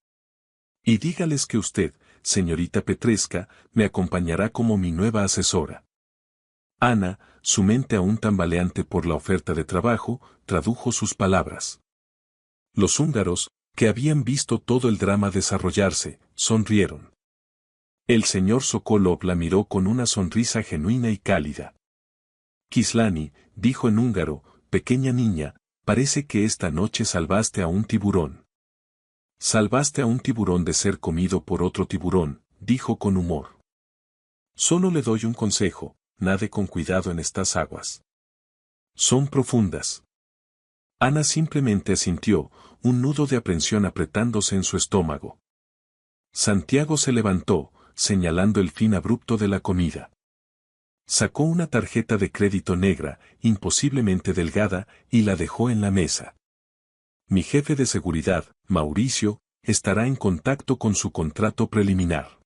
Y dígales que usted, señorita Petresca, me acompañará como mi nueva asesora. Ana, su mente aún tambaleante por la oferta de trabajo, tradujo sus palabras. Los húngaros, que habían visto todo el drama desarrollarse, sonrieron. El señor Sokolov la miró con una sonrisa genuina y cálida. Kislani, dijo en húngaro, pequeña niña, parece que esta noche salvaste a un tiburón. Salvaste a un tiburón de ser comido por otro tiburón, dijo con humor. Solo le doy un consejo, nade con cuidado en estas aguas. Son profundas. Ana simplemente asintió, un nudo de aprensión apretándose en su estómago. Santiago se levantó, señalando el fin abrupto de la comida. Sacó una tarjeta de crédito negra, imposiblemente delgada, y la dejó en la mesa. Mi jefe de seguridad, Mauricio, estará en contacto con su contrato preliminar.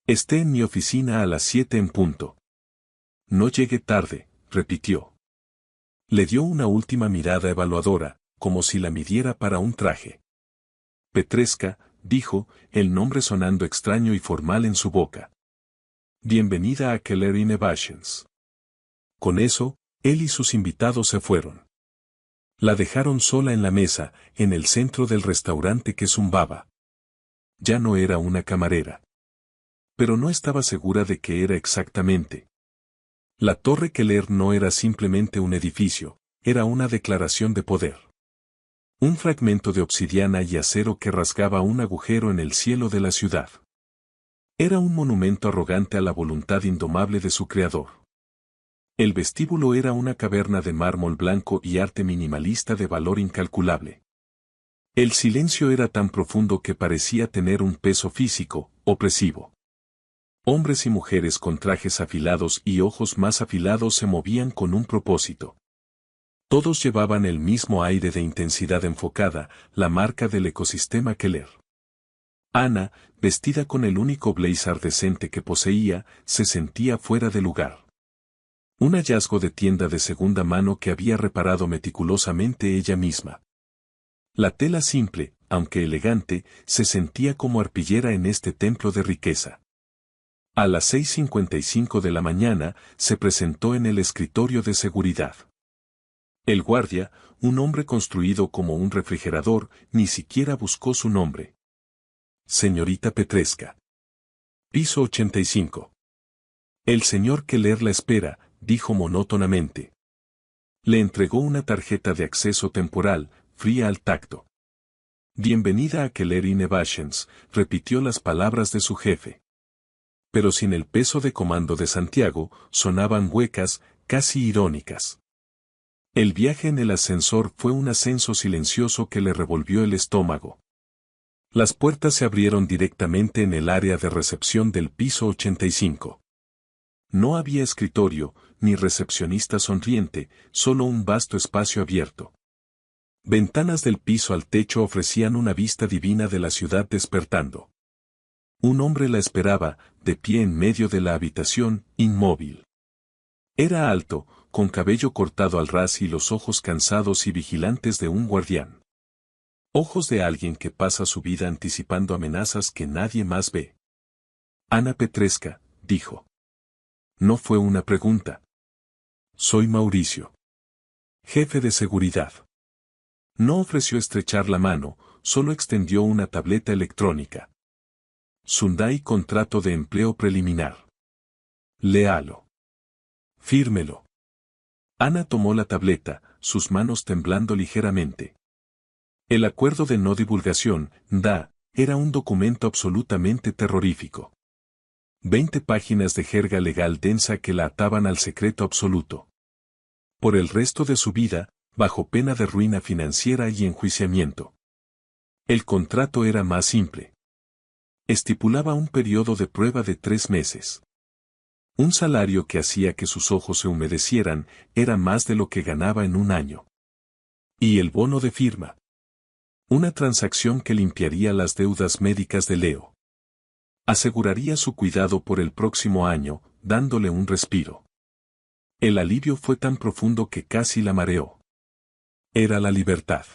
Esté en mi oficina a las 7 en punto. No llegue tarde, repitió. Le dio una última mirada evaluadora, como si la midiera para un traje. Petresca, dijo, el nombre sonando extraño y formal en su boca. Bienvenida a Keller Innovations. Con eso, él y sus invitados se fueron. La dejaron sola en la mesa, en el centro del restaurante que zumbaba. Ya no era una camarera. Pero no estaba segura de qué era exactamente. La Torre Keller no era simplemente un edificio, era una declaración de poder. Un fragmento de obsidiana y acero que rasgaba un agujero en el cielo de la ciudad. Era un monumento arrogante a la voluntad indomable de su creador. El vestíbulo era una caverna de mármol blanco y arte minimalista de valor incalculable. El silencio era tan profundo que parecía tener un peso físico, opresivo. Hombres y mujeres con trajes afilados y ojos más afilados se movían con un propósito. Todos llevaban el mismo aire de intensidad enfocada, la marca del ecosistema Keller. Ana, vestida con el único blazer decente que poseía, se sentía fuera de lugar. Un hallazgo de tienda de segunda mano que había reparado meticulosamente ella misma. La tela simple, aunque elegante, se sentía como arpillera en este templo de riqueza. A las 6:55 de la mañana, se presentó en el escritorio de seguridad. El guardia, un hombre construido como un refrigerador, ni siquiera buscó su nombre. Señorita Petresca. Piso 85. El señor Keller la espera, dijo monótonamente. Le entregó una tarjeta de acceso temporal, fría al tacto. Bienvenida a Keller Innovations, repitió las palabras de su jefe. Pero sin el peso de comando de Santiago, sonaban huecas, casi irónicas. El viaje en el ascensor fue un ascenso silencioso que le revolvió el estómago. Las puertas se abrieron directamente en el área de recepción del piso 85. No había escritorio, ni recepcionista sonriente, solo un vasto espacio abierto. Ventanas del piso al techo ofrecían una vista divina de la ciudad despertando. Un hombre la esperaba, de pie en medio de la habitación, inmóvil. Era alto, con cabello cortado al ras y los ojos cansados y vigilantes de un guardián. Ojos de alguien que pasa su vida anticipando amenazas que nadie más ve. Ana Petresca, dijo. No fue una pregunta. Soy Mauricio. Jefe de seguridad. No ofreció estrechar la mano, solo extendió una tableta electrónica. Sundai contrato de empleo preliminar. Léalo. Fírmelo. Ana tomó la tableta, sus manos temblando ligeramente. El acuerdo de no divulgación, DA, era un documento absolutamente terrorífico. 20 páginas de jerga legal densa que la ataban al secreto absoluto. Por el resto de su vida, bajo pena de ruina financiera y enjuiciamiento. El contrato era más simple. Estipulaba un periodo de prueba de 3 meses. Un salario que hacía que sus ojos se humedecieran, era más de lo que ganaba en un año. Y el bono de firma. Una transacción que limpiaría las deudas médicas de Leo. Aseguraría su cuidado por el próximo año, dándole un respiro. El alivio fue tan profundo que casi la mareó. Era la libertad.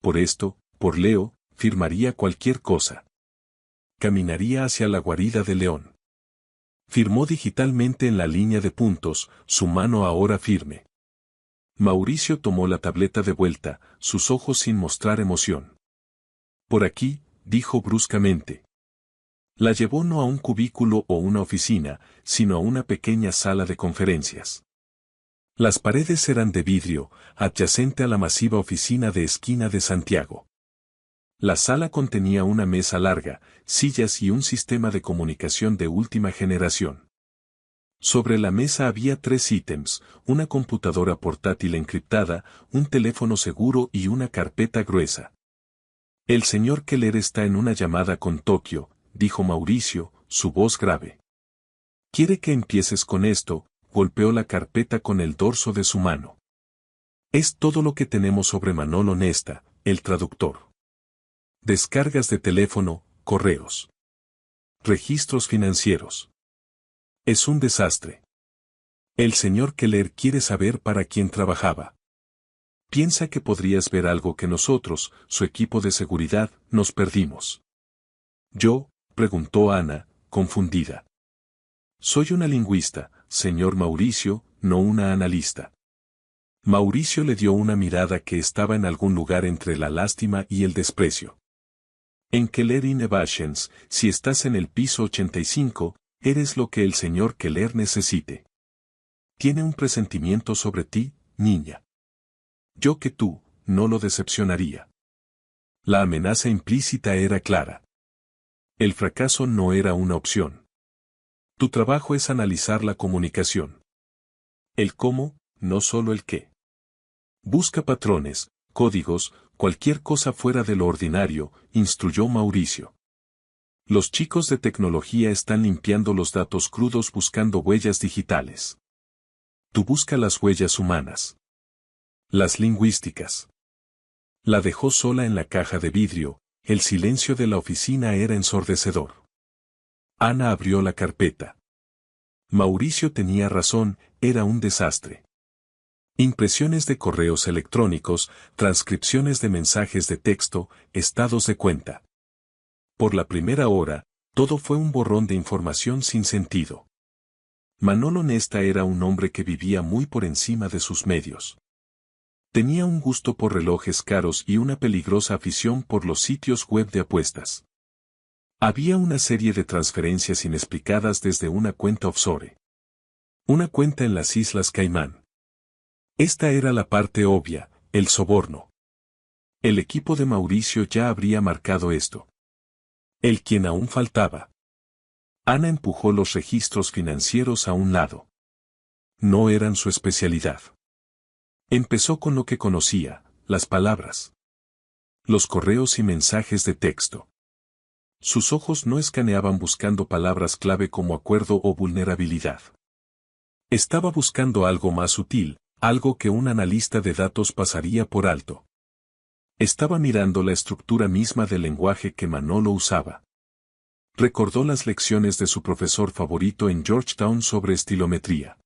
Por esto, por Leo, firmaría cualquier cosa. Caminaría hacia la guarida del león. Firmó digitalmente en la línea de puntos, su mano ahora firme. Mauricio tomó la tableta de vuelta, sus ojos sin mostrar emoción. Por aquí, dijo bruscamente. La llevó no a un cubículo o una oficina, sino a una pequeña sala de conferencias. Las paredes eran de vidrio, adyacente a la masiva oficina de esquina de Santiago. La sala contenía una mesa larga, sillas y un sistema de comunicación de última generación. Sobre la mesa había 3 ítems, una computadora portátil encriptada, un teléfono seguro y una carpeta gruesa. El señor Keller está en una llamada con Tokio, dijo Mauricio, su voz grave. ¿Quiere que empieces con esto? Golpeó la carpeta con el dorso de su mano. Es todo lo que tenemos sobre Manolo Nesta, el traductor. Descargas de teléfono, correos. Registros financieros. Es un desastre. El señor Keller quiere saber para quién trabajaba. Piensa que podrías ver algo que nosotros, su equipo de seguridad, nos perdimos. ¿Yo? Preguntó Ana, confundida. Soy una lingüista, señor Mauricio, no una analista. Mauricio le dio una mirada que estaba en algún lugar entre la lástima y el desprecio. En Keller Innovations, si estás en el piso 85, eres lo que el señor Keller necesite. Tiene un presentimiento sobre ti, niña. Yo que tú, no lo decepcionaría. La amenaza implícita era clara. El fracaso no era una opción. Tu trabajo es analizar la comunicación. El cómo, no solo el qué. Busca patrones, códigos, cualquier cosa fuera de lo ordinario, instruyó Mauricio. Los chicos de tecnología están limpiando los datos crudos buscando huellas digitales. Tú busca las huellas humanas. Las lingüísticas. La dejó sola en la caja de vidrio, el silencio de la oficina era ensordecedor. Ana abrió la carpeta. Mauricio tenía razón, era un desastre. Impresiones de correos electrónicos, transcripciones de mensajes de texto, estados de cuenta. Por la primera hora, todo fue un borrón de información sin sentido. Manolo Nesta era un hombre que vivía muy por encima de sus medios. Tenía un gusto por relojes caros y una peligrosa afición por los sitios web de apuestas. Había una serie de transferencias inexplicadas desde una cuenta offshore. Una cuenta en las Islas Caimán. Esta era la parte obvia, el soborno. El equipo de Mauricio ya habría marcado esto. El quien aún faltaba. Ana empujó los registros financieros a un lado. No eran su especialidad. Empezó con lo que conocía, las palabras. Los correos y mensajes de texto. Sus ojos no escaneaban buscando palabras clave como acuerdo o vulnerabilidad. Estaba buscando algo más sutil, algo que un analista de datos pasaría por alto. Estaba mirando la estructura misma del lenguaje que Manolo usaba. Recordó las lecciones de su profesor favorito en Georgetown sobre estilometría.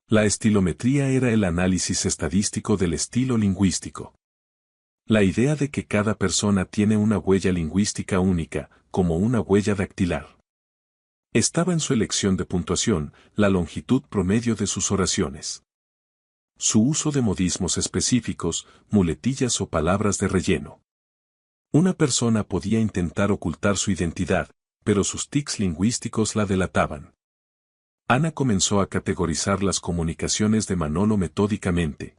La estilometría era el análisis estadístico del estilo lingüístico. La idea de que cada persona tiene una huella lingüística única, como una huella dactilar. Estaba en su elección de puntuación, la longitud promedio de sus oraciones. Su uso de modismos específicos, muletillas o palabras de relleno. Una persona podía intentar ocultar su identidad, pero sus tics lingüísticos la delataban. Ana comenzó a categorizar las comunicaciones de Manolo metódicamente.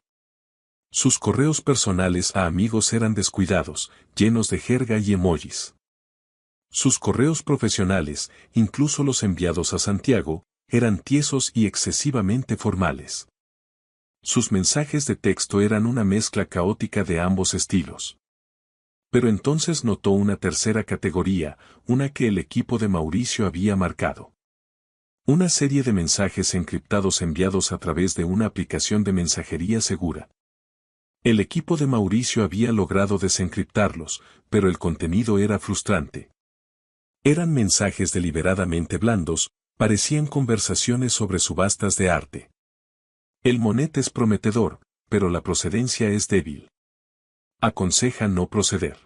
Sus correos personales a amigos eran descuidados, llenos de jerga y emojis. Sus correos profesionales, incluso los enviados a Santiago, eran tiesos y excesivamente formales. Sus mensajes de texto eran una mezcla caótica de ambos estilos. Pero entonces notó una tercera categoría, una que el equipo de Mauricio había marcado. Una serie de mensajes encriptados enviados a través de una aplicación de mensajería segura. El equipo de Mauricio había logrado desencriptarlos, pero el contenido era frustrante. Eran mensajes deliberadamente blandos, parecían conversaciones sobre subastas de arte. El monet es prometedor, pero la procedencia es débil. Aconseja no proceder.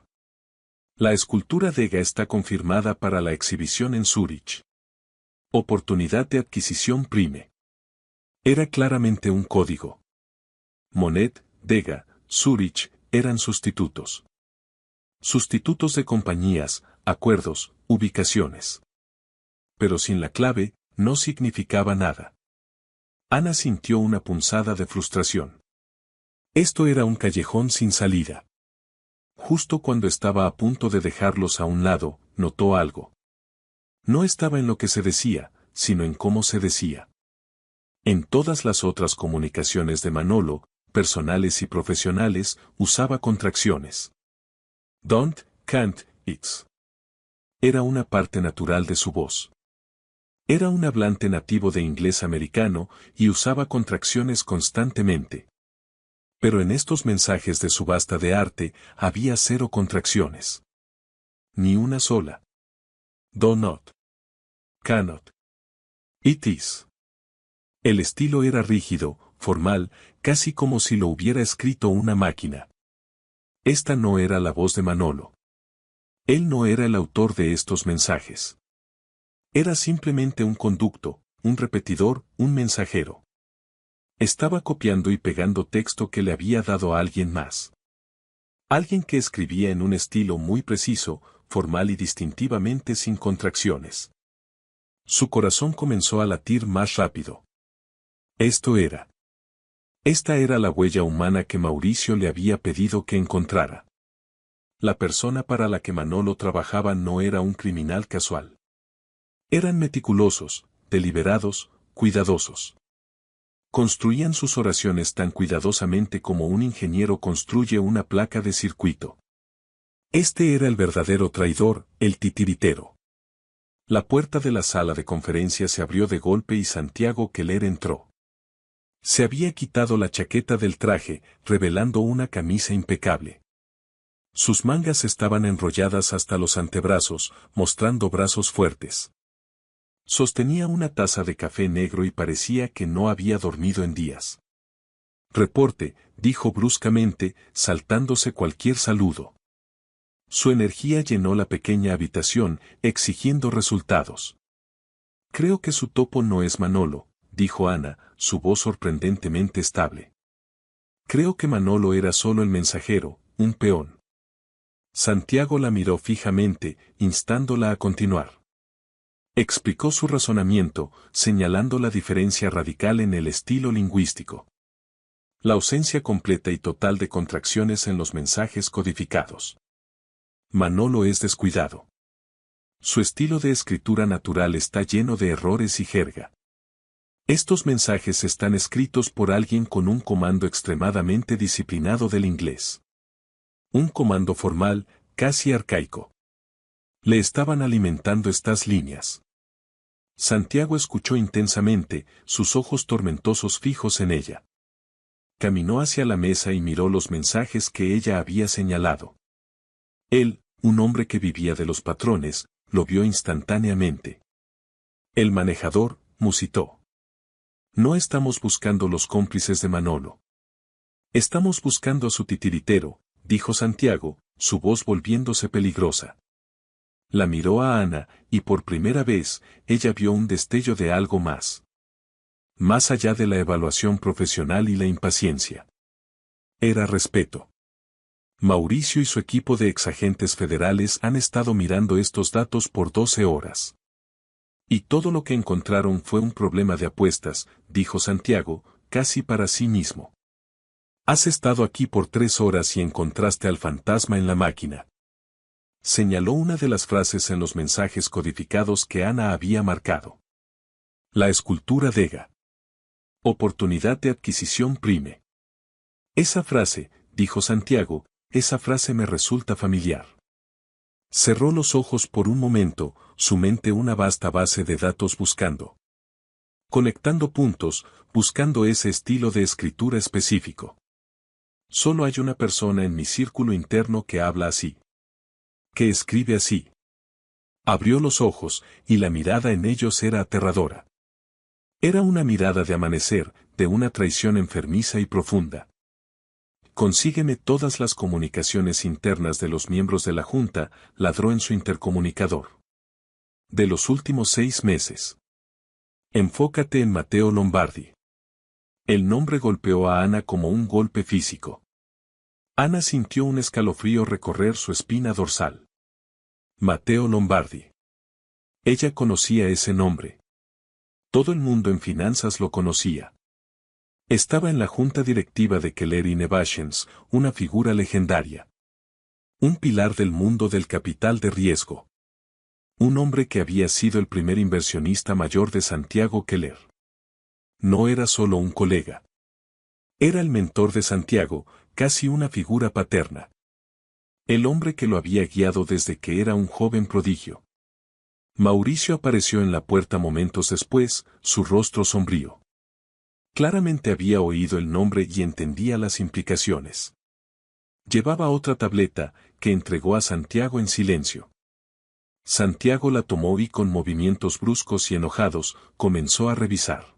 La escultura Dega está confirmada para la exhibición en Zúrich. Oportunidad de adquisición prime. Era claramente un código. Monet, Dega, Zúrich, eran sustitutos. Sustitutos de compañías, acuerdos, ubicaciones. Pero sin la clave, no significaba nada. Ana sintió una punzada de frustración. Esto era un callejón sin salida. Justo cuando estaba a punto de dejarlos a un lado, notó algo. No estaba en lo que se decía, sino en cómo se decía. En todas las otras comunicaciones de Manolo, personales y profesionales, usaba contracciones. Don't, can't, it's. Era una parte natural de su voz. Era un hablante nativo de inglés americano y usaba contracciones constantemente. Pero en estos mensajes de subasta de arte había 0 contracciones. Ni una sola. Do not. Cannot. It is. El estilo era rígido, formal, casi como si lo hubiera escrito una máquina. Esta no era la voz de Manolo. Él no era el autor de estos mensajes. Era simplemente un conducto, un repetidor, un mensajero. Estaba copiando y pegando texto que le había dado a alguien más. Alguien que escribía en un estilo muy preciso, formal y distintivamente sin contracciones. Su corazón comenzó a latir más rápido. Esta era la huella humana que Mauricio le había pedido que encontrara. La persona para la que Manolo trabajaba no era un criminal casual. Eran meticulosos, deliberados, cuidadosos. Construían sus oraciones tan cuidadosamente como un ingeniero construye una placa de circuito. Este era el verdadero traidor, el titiritero. La puerta de la sala de conferencias se abrió de golpe y Santiago Keller entró. Se había quitado la chaqueta del traje, revelando una camisa impecable. Sus mangas estaban enrolladas hasta los antebrazos, mostrando brazos fuertes. Sostenía una taza de café negro y parecía que no había dormido en días. Reporte, dijo bruscamente, saltándose cualquier saludo. Su energía llenó la pequeña habitación, exigiendo resultados. Creo que su topo no es Manolo, dijo Ana, su voz sorprendentemente estable. Creo que Manolo era solo el mensajero, un peón. Santiago la miró fijamente, instándola a continuar. Explicó su razonamiento, señalando la diferencia radical en el estilo lingüístico. La ausencia completa y total de contracciones en los mensajes codificados. Manolo es descuidado. Su estilo de escritura natural está lleno de errores y jerga. Estos mensajes están escritos por alguien con un comando extremadamente disciplinado del inglés. Un comando formal, casi arcaico. Le estaban alimentando estas líneas. Santiago escuchó intensamente, sus ojos tormentosos fijos en ella. Caminó hacia la mesa y miró los mensajes que ella había señalado. Él, un hombre que vivía de los patrones, lo vio instantáneamente. El manejador, musitó. No estamos buscando los cómplices de Manolo. Estamos buscando a su titiritero, dijo Santiago, su voz volviéndose peligrosa. La miró a Ana, y por primera vez, ella vio un destello de algo más. Más allá de la evaluación profesional y la impaciencia. Era respeto. Mauricio y su equipo de exagentes federales han estado mirando estos datos por 12 horas. Y todo lo que encontraron fue un problema de apuestas, dijo Santiago, casi para sí mismo. Has estado aquí por 3 horas y encontraste al fantasma en la máquina. Señaló una de las frases en los mensajes codificados que Ana había marcado. La escultura Dega. Oportunidad de adquisición prime. Esa frase, dijo Santiago, esa frase me resulta familiar. Cerró los ojos por un momento, su mente una vasta base de datos buscando. Conectando puntos, buscando ese estilo de escritura específico. Solo hay una persona en mi círculo interno que habla así. Que escribe así. Abrió los ojos, y la mirada en ellos era aterradora. Era una mirada de amanecer, de una traición enfermiza y profunda. Consígueme todas las comunicaciones internas de los miembros de la Junta, ladró en su intercomunicador. De los últimos 6 meses. Enfócate en Matteo Lombardi. El nombre golpeó a Ana como un golpe físico. Ana sintió un escalofrío recorrer su espina dorsal. Matteo Lombardi. Ella conocía ese nombre. Todo el mundo en finanzas lo conocía. Estaba en la junta directiva de Keller Innovations, una figura legendaria. Un pilar del mundo del capital de riesgo. Un hombre que había sido el primer inversionista mayor de Santiago Keller. No era solo un colega. Era el mentor de Santiago, casi una figura paterna. El hombre que lo había guiado desde que era un joven prodigio. Mauricio apareció en la puerta momentos después, su rostro sombrío. Claramente había oído el nombre y entendía las implicaciones. Llevaba otra tableta, que entregó a Santiago en silencio. Santiago la tomó y con movimientos bruscos y enojados, comenzó a revisar.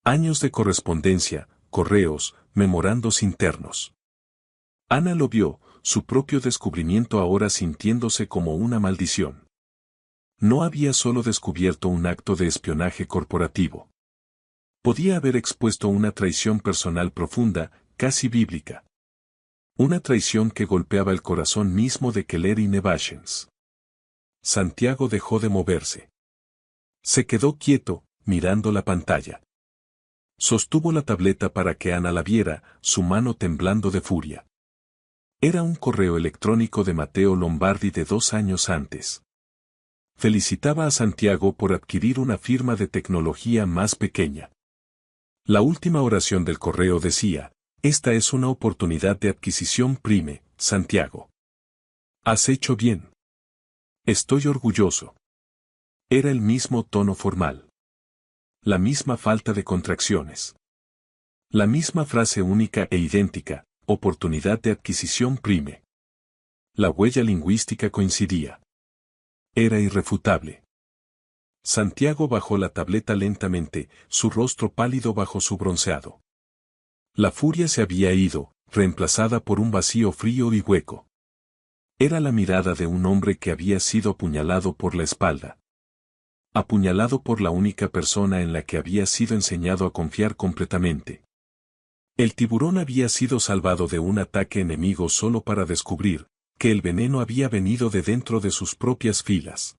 Años de correspondencia, correos, memorandos internos. Ana lo vio, su propio descubrimiento ahora sintiéndose como una maldición. No había solo descubierto un acto de espionaje corporativo. Podía haber expuesto una traición personal profunda, casi bíblica. Una traición que golpeaba el corazón mismo de Keller Innovations. Santiago dejó de moverse. Se quedó quieto, mirando la pantalla. Sostuvo la tableta para que Ana la viera, su mano temblando de furia. Era un correo electrónico de Matteo Lombardi de 2 años antes. Felicitaba a Santiago por adquirir una firma de tecnología más pequeña. La última oración del correo decía, esta es una oportunidad de adquisición prime, Santiago. Has hecho bien. Estoy orgulloso. Era el mismo tono formal. La misma falta de contracciones. La misma frase única e idéntica, oportunidad de adquisición prime. La huella lingüística coincidía. Era irrefutable. Santiago bajó la tableta lentamente, su rostro pálido bajo su bronceado. La furia se había ido, reemplazada por un vacío frío y hueco. Era la mirada de un hombre que había sido apuñalado por la espalda. Apuñalado por la única persona en la que había sido enseñado a confiar completamente. El tiburón había sido salvado de un ataque enemigo solo para descubrir que el veneno había venido de dentro de sus propias filas.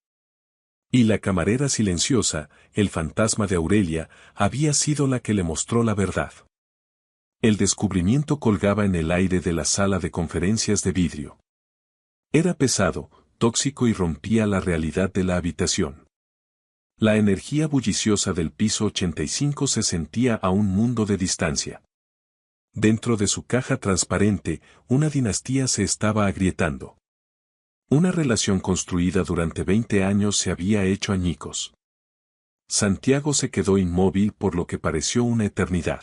Y la camarera silenciosa, el fantasma de Aurelia, había sido la que le mostró la verdad. El descubrimiento colgaba en el aire de la sala de conferencias de vidrio. Era pesado, tóxico y rompía la realidad de la habitación. La energía bulliciosa del piso 85 se sentía a un mundo de distancia. Dentro de su caja transparente, una dinastía se estaba agrietando. Una relación construida durante 20 años se había hecho añicos. Santiago se quedó inmóvil por lo que pareció una eternidad.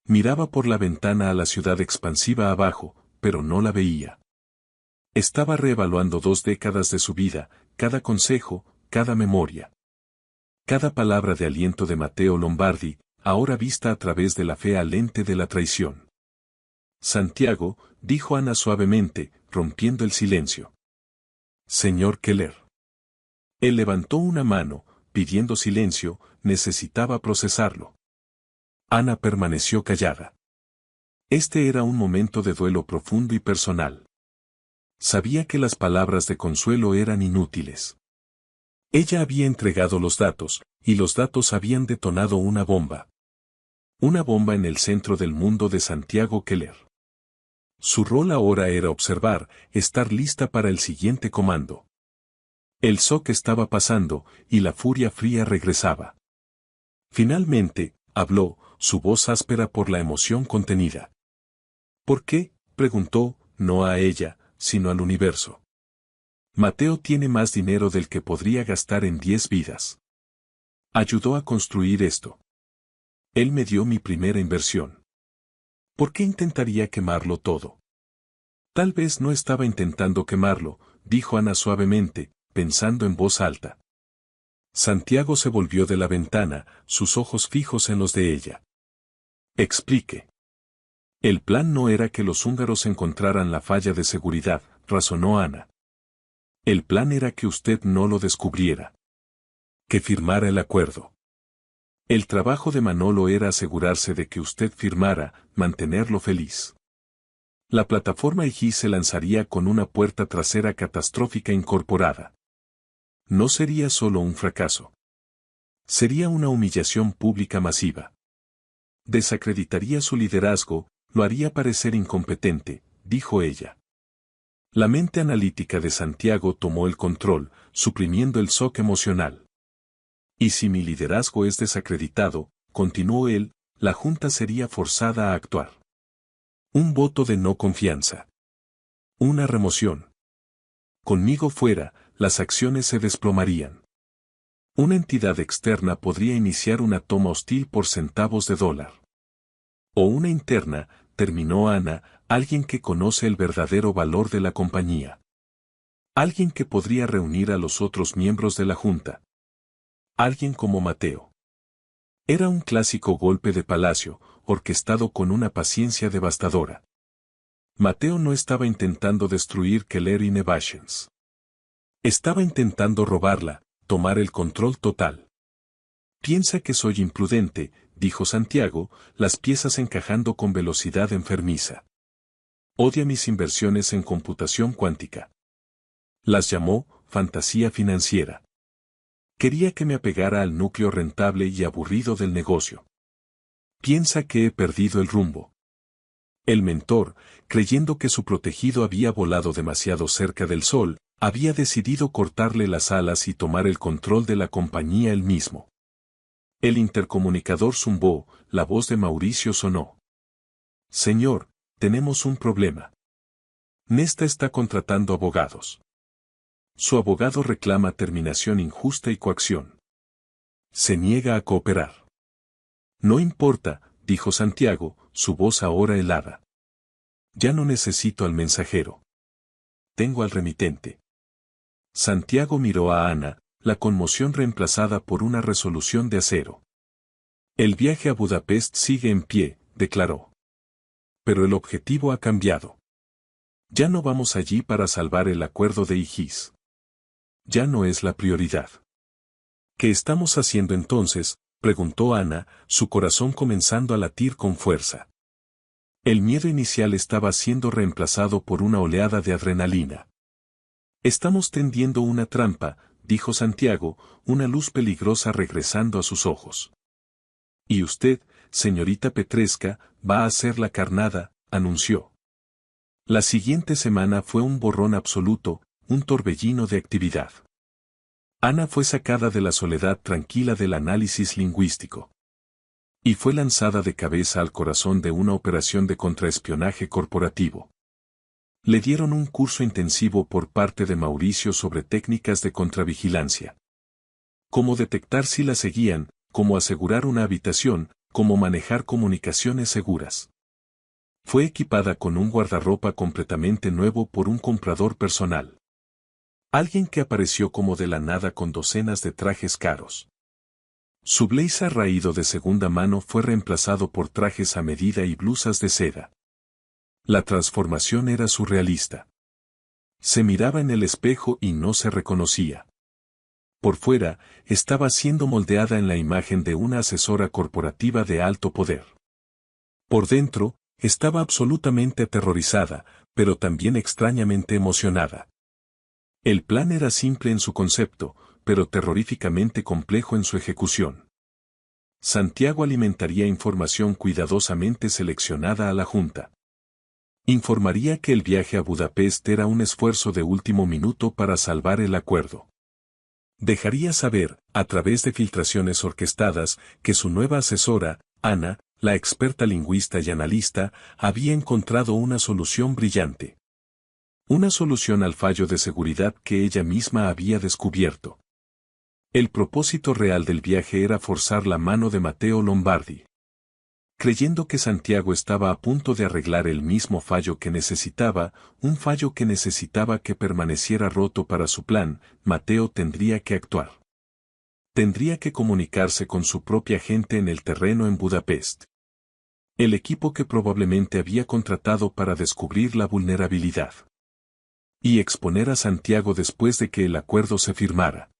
Miraba por la ventana a la ciudad expansiva abajo, pero no la veía. Estaba reevaluando 2 décadas de su vida, cada consejo, cada memoria. Cada palabra de aliento de Matteo Lombardi, ahora vista a través de la fea lente de la traición. Santiago, dijo Ana suavemente, rompiendo el silencio. Señor Keller. Él levantó una mano, pidiendo silencio, necesitaba procesarlo. Ana permaneció callada. Este era un momento de duelo profundo y personal. Sabía que las palabras de consuelo eran inútiles. Ella había entregado los datos, y los datos habían detonado una bomba. Una bomba en el centro del mundo de Santiago Keller. Su rol ahora era observar, estar lista para el siguiente comando. El shock estaba pasando, y la furia fría regresaba. Finalmente, habló, su voz áspera por la emoción contenida. ¿Por qué?, preguntó, no a ella, sino al universo. Matteo tiene más dinero del que podría gastar en 10 vidas. Ayudó a construir esto. Él me dio mi primera inversión. ¿Por qué intentaría quemarlo todo? Tal vez no estaba intentando quemarlo, dijo Ana suavemente, pensando en voz alta. Santiago se volvió de la ventana, sus ojos fijos en los de ella. Explique. El plan no era que los húngaros encontraran la falla de seguridad, razonó Ana. El plan era que usted no lo descubriera. Que firmara el acuerdo. El trabajo de Manolo era asegurarse de que usted firmara, mantenerlo feliz. La plataforma IJ se lanzaría con una puerta trasera catastrófica incorporada. No sería solo un fracaso. Sería una humillación pública masiva. Desacreditaría su liderazgo, lo haría parecer incompetente, dijo ella. La mente analítica de Santiago tomó el control, suprimiendo el shock emocional. Y si mi liderazgo es desacreditado, continuó él, la Junta sería forzada a actuar. Un voto de no confianza. Una remoción. Conmigo fuera, las acciones se desplomarían. Una entidad externa podría iniciar una toma hostil por centavos de dólar. O una interna, terminó Ana, alguien que conoce el verdadero valor de la compañía. Alguien que podría reunir a los otros miembros de la Junta. Alguien como Mateo. Era un clásico golpe de palacio, orquestado con una paciencia devastadora. Mateo no estaba intentando destruir Keller Innovations. Estaba intentando robarla, tomar el control total. Piensa que soy imprudente, dijo Santiago, las piezas encajando con velocidad enfermiza. Odia mis inversiones en computación cuántica. Las llamó fantasía financiera. Quería que me apegara al núcleo rentable y aburrido del negocio. Piensa que he perdido el rumbo. El mentor, creyendo que su protegido había volado demasiado cerca del sol, había decidido cortarle las alas y tomar el control de la compañía él mismo. El intercomunicador zumbó, la voz de Mauricio sonó. Señor, tenemos un problema. Nesta está contratando abogados. Su abogado reclama terminación injusta y coacción. Se niega a cooperar. No importa, dijo Santiago, su voz ahora helada. Ya no necesito al mensajero. Tengo al remitente. Santiago miró a Ana, la conmoción reemplazada por una resolución de acero. El viaje a Budapest sigue en pie, declaró. Pero el objetivo ha cambiado. Ya no vamos allí para salvar el acuerdo de IJIS. Ya no es la prioridad. ¿Qué estamos haciendo entonces?, preguntó Ana, su corazón comenzando a latir con fuerza. El miedo inicial estaba siendo reemplazado por una oleada de adrenalina. Estamos tendiendo una trampa, dijo Santiago, una luz peligrosa regresando a sus ojos. Y usted, señorita Petresca, va a hacer la carnada, anunció. La siguiente semana fue un borrón absoluto, un torbellino de actividad. Ana fue sacada de la soledad tranquila del análisis lingüístico. Y fue lanzada de cabeza al corazón de una operación de contraespionaje corporativo. Le dieron un curso intensivo por parte de Mauricio sobre técnicas de contravigilancia. Cómo detectar si la seguían, cómo asegurar una habitación, cómo manejar comunicaciones seguras. Fue equipada con un guardarropa completamente nuevo por un comprador personal. Alguien que apareció como de la nada con docenas de trajes caros. Su blazer raído de segunda mano fue reemplazado por trajes a medida y blusas de seda. La transformación era surrealista. Se miraba en el espejo y no se reconocía. Por fuera, estaba siendo moldeada en la imagen de una asesora corporativa de alto poder. Por dentro, estaba absolutamente aterrorizada, pero también extrañamente emocionada. El plan era simple en su concepto, pero terroríficamente complejo en su ejecución. Santiago alimentaría información cuidadosamente seleccionada a la Junta. Informaría que el viaje a Budapest era un esfuerzo de último minuto para salvar el acuerdo. Dejaría saber, a través de filtraciones orquestadas, que su nueva asesora, Ana, la experta lingüista y analista, había encontrado una solución brillante. Una solución al fallo de seguridad que ella misma había descubierto. El propósito real del viaje era forzar la mano de Matteo Lombardi. Creyendo que Santiago estaba a punto de arreglar el mismo fallo que necesitaba, un fallo que necesitaba que permaneciera roto para su plan, Matteo tendría que actuar. Tendría que comunicarse con su propia gente en el terreno en Budapest. El equipo que probablemente había contratado para descubrir la vulnerabilidad y exponer a Santiago después de que el acuerdo se firmara.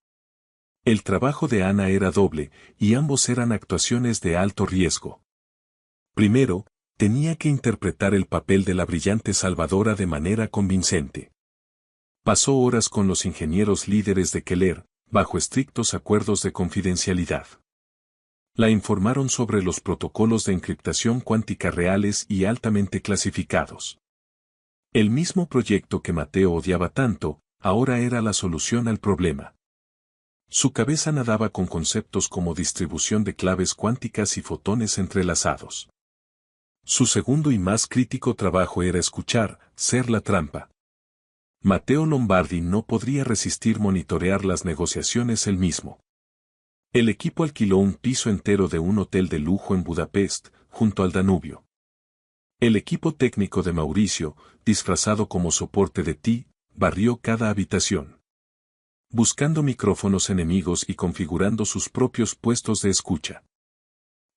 El trabajo de Ana era doble, y ambos eran actuaciones de alto riesgo. Primero, tenía que interpretar el papel de la brillante Salvadora de manera convincente. Pasó horas con los ingenieros líderes de Keller, bajo estrictos acuerdos de confidencialidad. La informaron sobre los protocolos de encriptación cuántica reales y altamente clasificados. El mismo proyecto que Mateo odiaba tanto, ahora era la solución al problema. Su cabeza nadaba con conceptos como distribución de claves cuánticas y fotones entrelazados. Su segundo y más crítico trabajo era escuchar, ser la trampa. Mateo Lombardi no podría resistir monitorear las negociaciones él mismo. El equipo alquiló un piso entero de un hotel de lujo en Budapest, junto al Danubio. El equipo técnico de Mauricio, disfrazado como soporte de T, barrió cada habitación, buscando micrófonos enemigos y configurando sus propios puestos de escucha.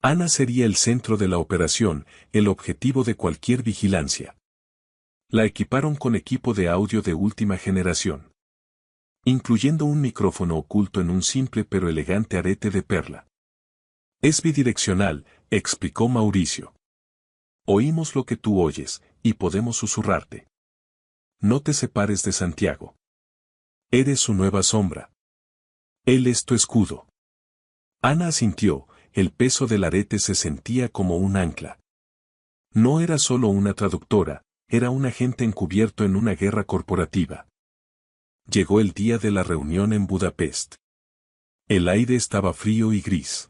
Ana sería el centro de la operación, el objetivo de cualquier vigilancia. La equiparon con equipo de audio de última generación, incluyendo un micrófono oculto en un simple pero elegante arete de perla. Es bidireccional, explicó Mauricio. Oímos lo que tú oyes, y podemos susurrarte. No te separes de Santiago. Eres su nueva sombra. Él es tu escudo. Ana asintió, el peso del arete se sentía como un ancla. No era solo una traductora, era un agente encubierto en una guerra corporativa. Llegó el día de la reunión en Budapest. El aire estaba frío y gris.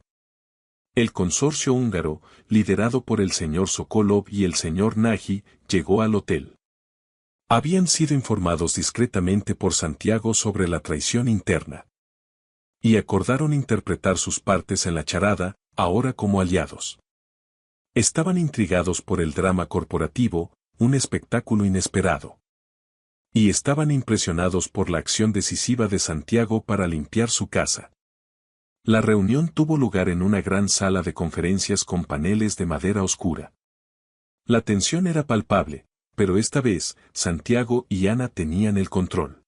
El consorcio húngaro, liderado por el señor Sokolov y el señor Nagy, llegó al hotel. Habían sido informados discretamente por Santiago sobre la traición interna. Y acordaron interpretar sus partes en la charada, ahora como aliados. Estaban intrigados por el drama corporativo, un espectáculo inesperado. Y estaban impresionados por la acción decisiva de Santiago para limpiar su casa. La reunión tuvo lugar en una gran sala de conferencias con paneles de madera oscura. La tensión era palpable, pero esta vez, Santiago y Ana tenían el control.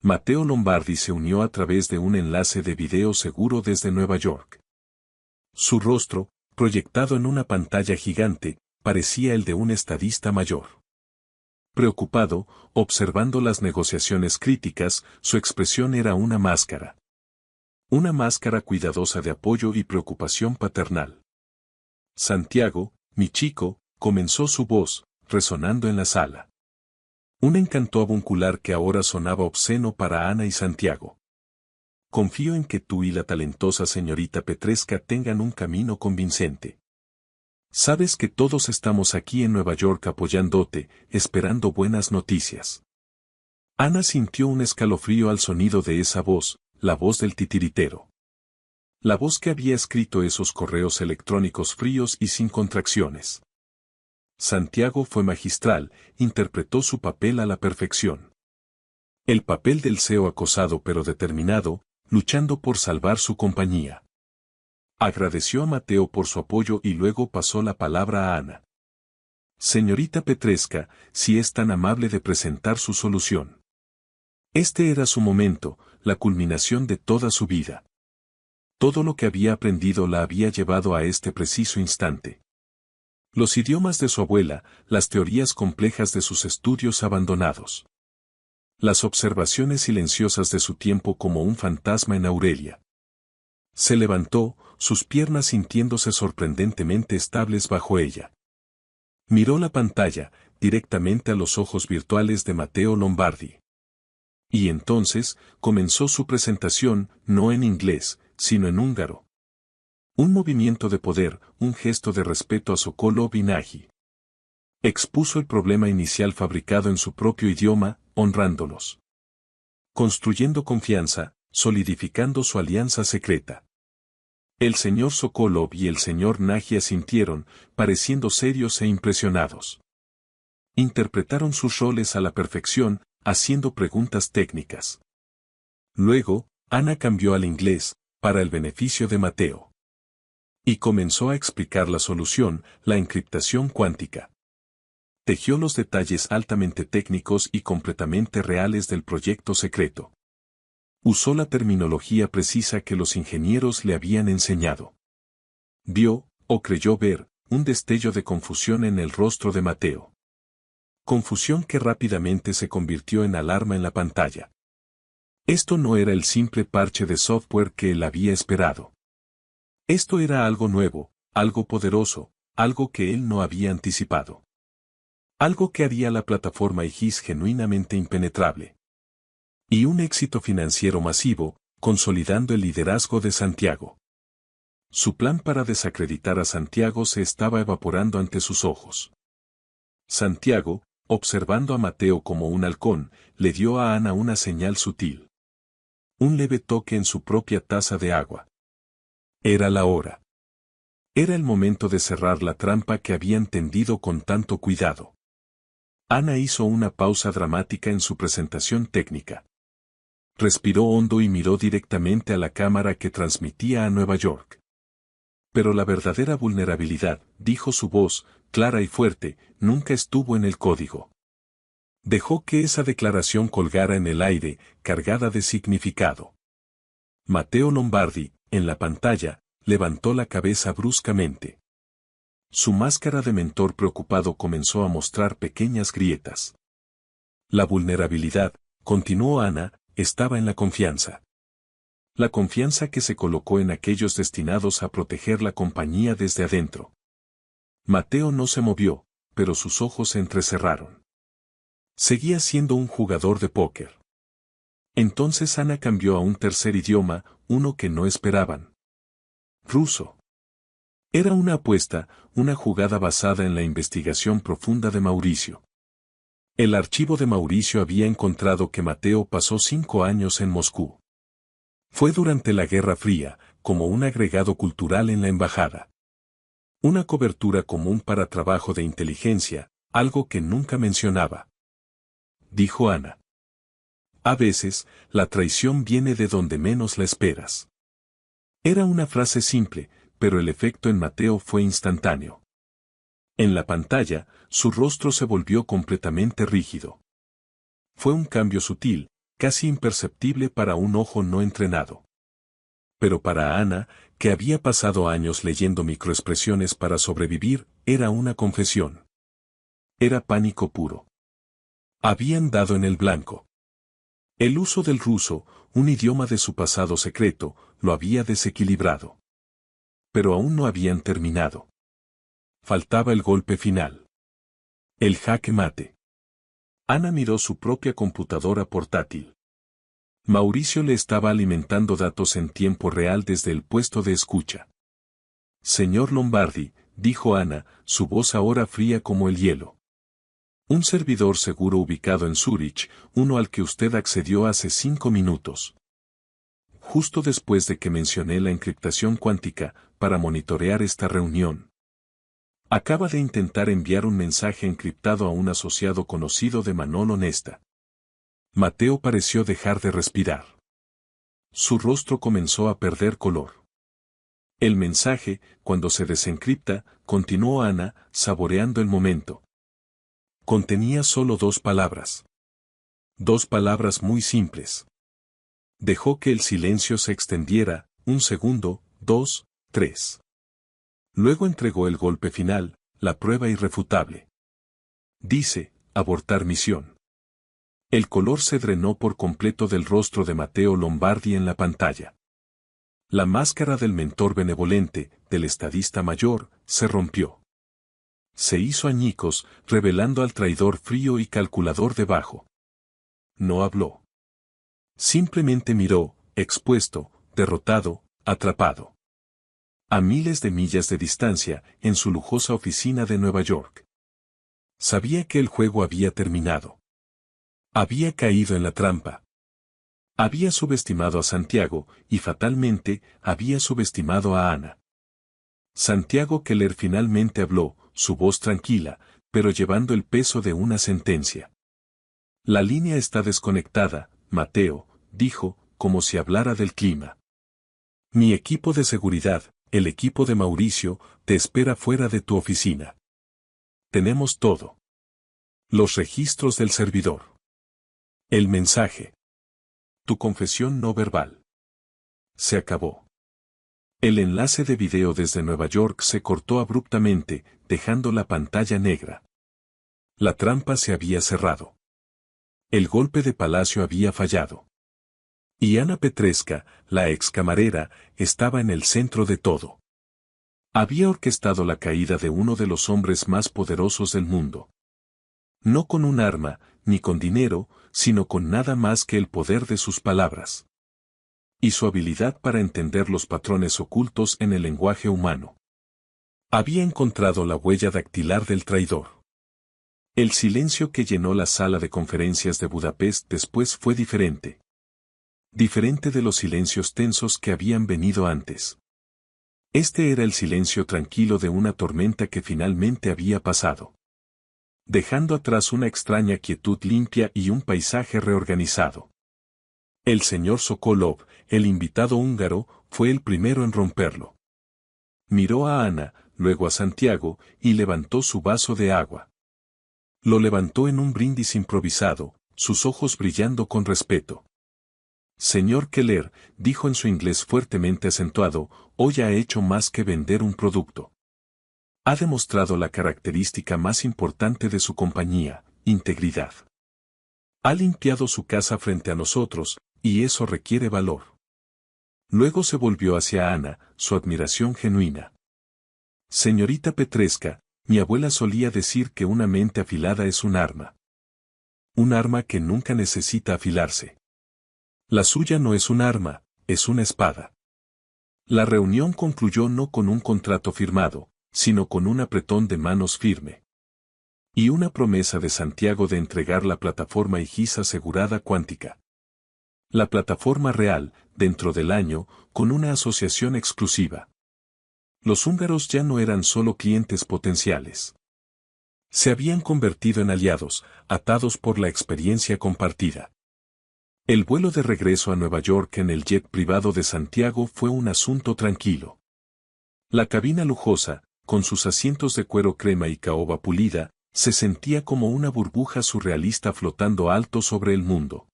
Mateo Lombardi se unió a través de un enlace de video seguro desde Nueva York. Su rostro, proyectado en una pantalla gigante, parecía el de un estadista mayor. Preocupado, observando las negociaciones críticas, su expresión era una máscara. Una máscara cuidadosa de apoyo y preocupación paternal. Santiago, mi chico, comenzó su voz, resonando en la sala. Un encanto avuncular que ahora sonaba obsceno para Ana y Santiago. Confío en que tú y la talentosa señorita Petresca tengan un camino convincente. Sabes que todos estamos aquí en Nueva York apoyándote, esperando buenas noticias. Ana sintió un escalofrío al sonido de esa voz, la voz del titiritero. La voz que había escrito esos correos electrónicos fríos y sin contracciones. Santiago fue magistral, interpretó su papel a la perfección. El papel del CEO acosado pero determinado, luchando por salvar su compañía. Agradeció a Mateo por su apoyo y luego pasó la palabra a Ana. Señorita Petresca, si es tan amable de presentar su solución. Este era su momento, la culminación de toda su vida. Todo lo que había aprendido la había llevado a este preciso instante. Los idiomas de su abuela, las teorías complejas de sus estudios abandonados. Las observaciones silenciosas de su tiempo como un fantasma en Aurelia. Se levantó, sus piernas sintiéndose sorprendentemente estables bajo ella. Miró la pantalla, directamente a los ojos virtuales de Mateo Lombardi. Y entonces, comenzó su presentación, no en inglés, sino en húngaro. Un movimiento de poder, un gesto de respeto a Sokolov y Nagy. Expuso el problema inicial fabricado en su propio idioma, honrándolos. Construyendo confianza, solidificando su alianza secreta. El señor Sokolov y el señor Nagy asintieron, pareciendo serios e impresionados. Interpretaron sus roles a la perfección, haciendo preguntas técnicas. Luego, Ana cambió al inglés, para el beneficio de Mateo. Y comenzó a explicar la solución, la encriptación cuántica. Tejió los detalles altamente técnicos y completamente reales del proyecto secreto. Usó la terminología precisa que los ingenieros le habían enseñado. Vio, o creyó ver, un destello de confusión en el rostro de Mateo. Confusión que rápidamente se convirtió en alarma en la pantalla. Esto no era el simple parche de software que él había esperado. Esto era algo nuevo, algo poderoso, algo que él no había anticipado. Algo que haría la plataforma IGIS genuinamente impenetrable. Y un éxito financiero masivo, consolidando el liderazgo de Santiago. Su plan para desacreditar a Santiago se estaba evaporando ante sus ojos. Santiago, observando a Mateo como un halcón, le dio a Ana una señal sutil. Un leve toque en su propia taza de agua. Era la hora. Era el momento de cerrar la trampa que habían tendido con tanto cuidado. Ana hizo una pausa dramática en su presentación técnica. Respiró hondo y miró directamente a la cámara que transmitía a Nueva York. Pero la verdadera vulnerabilidad, dijo su voz, clara y fuerte, nunca estuvo en el código. Dejó que esa declaración colgara en el aire, cargada de significado. Mateo Lombardi, en la pantalla, levantó la cabeza bruscamente. Su máscara de mentor preocupado comenzó a mostrar pequeñas grietas. La vulnerabilidad, continuó Ana, estaba en la confianza. La confianza que se colocó en aquellos destinados a proteger la compañía desde adentro. Mateo no se movió, pero sus ojos se entrecerraron. Seguía siendo un jugador de póker. Entonces Ana cambió a un tercer idioma, uno que no esperaban. Ruso. Era una apuesta, una jugada basada en la investigación profunda de Mauricio. El archivo de Mauricio había encontrado que Mateo pasó 5 años en Moscú. Fue durante la Guerra Fría, como un agregado cultural en la embajada. Una cobertura común para trabajo de inteligencia, algo que nunca mencionaba. Dijo Ana. A veces, la traición viene de donde menos la esperas. Era una frase simple, pero el efecto en Mateo fue instantáneo. En la pantalla, su rostro se volvió completamente rígido. Fue un cambio sutil, casi imperceptible para un ojo no entrenado. Pero para Ana, que había pasado años leyendo microexpresiones para sobrevivir, era una confesión. Era pánico puro. Habían dado en el blanco. El uso del ruso, un idioma de su pasado secreto, lo había desequilibrado. Pero aún no habían terminado. Faltaba el golpe final. El jaque mate. Ana miró su propia computadora portátil. Mauricio le estaba alimentando datos en tiempo real desde el puesto de escucha. Señor Lombardi, dijo Ana, su voz ahora fría como el hielo. Un servidor seguro ubicado en Zúrich, uno al que usted accedió hace 5 minutos. Justo después de que mencioné la encriptación cuántica, para monitorear esta reunión. Acaba de intentar enviar un mensaje encriptado a un asociado conocido de Manolo Nesta. Mateo pareció dejar de respirar. Su rostro comenzó a perder color. El mensaje, cuando se desencripta, continuó Ana, saboreando el momento. Contenía solo 2 palabras. 2 palabras muy simples. Dejó que el silencio se extendiera, 1 segundo, 2, 3. Luego entregó el golpe final, la prueba irrefutable. Dice, abortar misión. El color se drenó por completo del rostro de Mateo Lombardi en la pantalla. La máscara del mentor benevolente, del estadista mayor, se rompió. Se hizo añicos, revelando al traidor frío y calculador debajo. No habló. Simplemente miró, expuesto, derrotado, atrapado. A miles de millas de distancia, en su lujosa oficina de Nueva York. Sabía que el juego había terminado. Había caído en la trampa. Había subestimado a Santiago, y fatalmente, había subestimado a Ana. Santiago Keller finalmente habló, su voz tranquila, pero llevando el peso de una sentencia. La línea está desconectada, Mateo, dijo, como si hablara del clima. Mi equipo de seguridad, el equipo de Mauricio te espera fuera de tu oficina. Tenemos todo. Los registros del servidor. El mensaje. Tu confesión no verbal. Se acabó. El enlace de video desde Nueva York se cortó abruptamente, dejando la pantalla negra. La trampa se había cerrado. El golpe de Palacio había fallado. Y Ana Petresca, la ex camarera, estaba en el centro de todo. Había orquestado la caída de uno de los hombres más poderosos del mundo. No con un arma, ni con dinero, sino con nada más que el poder de sus palabras. Y su habilidad para entender los patrones ocultos en el lenguaje humano. Había encontrado la huella dactilar del traidor. El silencio que llenó la sala de conferencias de Budapest después fue diferente. Diferente de los silencios tensos que habían venido antes. Este era el silencio tranquilo de una tormenta que finalmente había pasado. Dejando atrás una extraña quietud limpia y un paisaje reorganizado. El señor Sokolov, el invitado húngaro, fue el primero en romperlo. Miró a Ana, luego a Santiago, y levantó su vaso de agua. Lo levantó en un brindis improvisado, sus ojos brillando con respeto. Señor Keller, dijo en su inglés fuertemente acentuado, hoy ha hecho más que vender un producto. Ha demostrado la característica más importante de su compañía, integridad. Ha limpiado su casa frente a nosotros, y eso requiere valor. Luego se volvió hacia Ana, su admiración genuina. Señorita Petresca, mi abuela solía decir que una mente afilada es un arma. Un arma que nunca necesita afilarse. La suya no es un arma, es una espada. La reunión concluyó no con un contrato firmado, sino con un apretón de manos firme. Y una promesa de Santiago de entregar la plataforma IGIS asegurada cuántica. La plataforma real, dentro del año, con una asociación exclusiva. Los húngaros ya no eran solo clientes potenciales. Se habían convertido en aliados, atados por la experiencia compartida. El vuelo de regreso a Nueva York en el jet privado de Santiago fue un asunto tranquilo. La cabina lujosa, con sus asientos de cuero crema y caoba pulida, se sentía como una burbuja surrealista flotando alto sobre el mundo.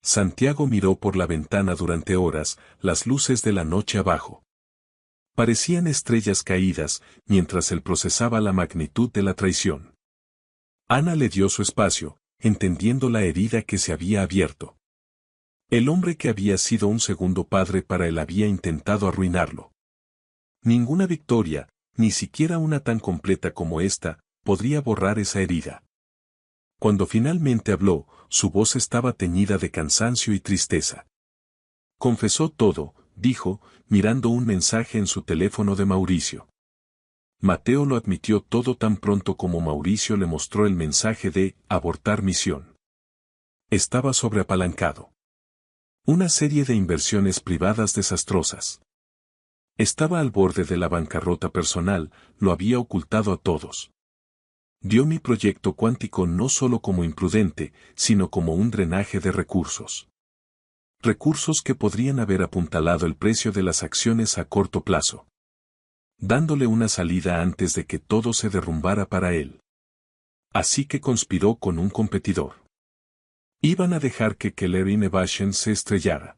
Santiago miró por la ventana durante horas, las luces de la noche abajo. Parecían estrellas caídas, mientras él procesaba la magnitud de la traición. Ana le dio su espacio, entendiendo la herida que se había abierto. El hombre que había sido un segundo padre para él había intentado arruinarlo. Ninguna victoria, ni siquiera una tan completa como esta, podría borrar esa herida. Cuando finalmente habló, su voz estaba teñida de cansancio y tristeza. Confesó todo, dijo, mirando un mensaje en su teléfono de Mauricio. Mateo lo admitió todo tan pronto como Mauricio le mostró el mensaje de abortar misión. Estaba sobreapalancado. Una serie de inversiones privadas desastrosas. Estaba al borde de la bancarrota personal, lo había ocultado a todos. Dio mi proyecto cuántico no solo como imprudente, sino como un drenaje de recursos. Recursos que podrían haber apuntalado el precio de las acciones a corto plazo. Dándole una salida antes de que todo se derrumbara para él. Así que conspiró con un competidor. Iban a dejar que Keller Innovation se estrellara.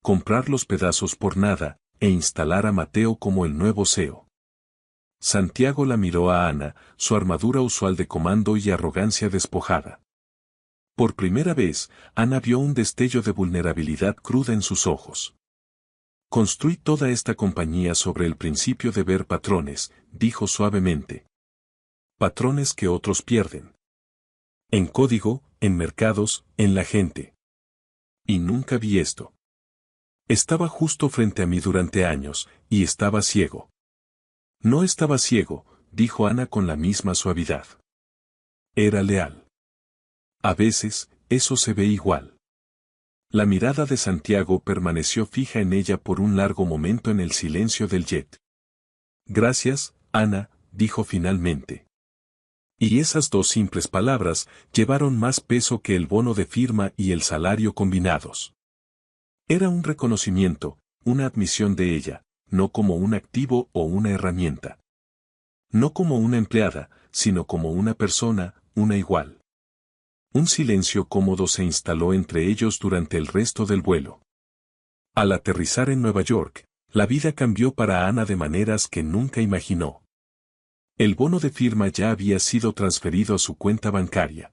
Comprar los pedazos por nada, e instalar a Mateo como el nuevo CEO. Santiago la miró a Ana, su armadura usual de comando y arrogancia despojada. Por primera vez, Ana vio un destello de vulnerabilidad cruda en sus ojos. Construí toda esta compañía sobre el principio de ver patrones, dijo suavemente. Patrones que otros pierden. En código, en mercados, en la gente. Y nunca vi esto. Estaba justo frente a mí durante años, y estaba ciego. No estaba ciego, dijo Ana con la misma suavidad. Era leal. A veces, eso se ve igual. La mirada de Santiago permaneció fija en ella por un largo momento en el silencio del jet. Gracias, Ana, dijo finalmente. Y esas dos simples palabras llevaron más peso que el bono de firma y el salario combinados. Era un reconocimiento, una admisión de ella, no como un activo o una herramienta. No como una empleada, sino como una persona, una igual. Un silencio cómodo se instaló entre ellos durante el resto del vuelo. Al aterrizar en Nueva York, la vida cambió para Ana de maneras que nunca imaginó. El bono de firma ya había sido transferido a su cuenta bancaria.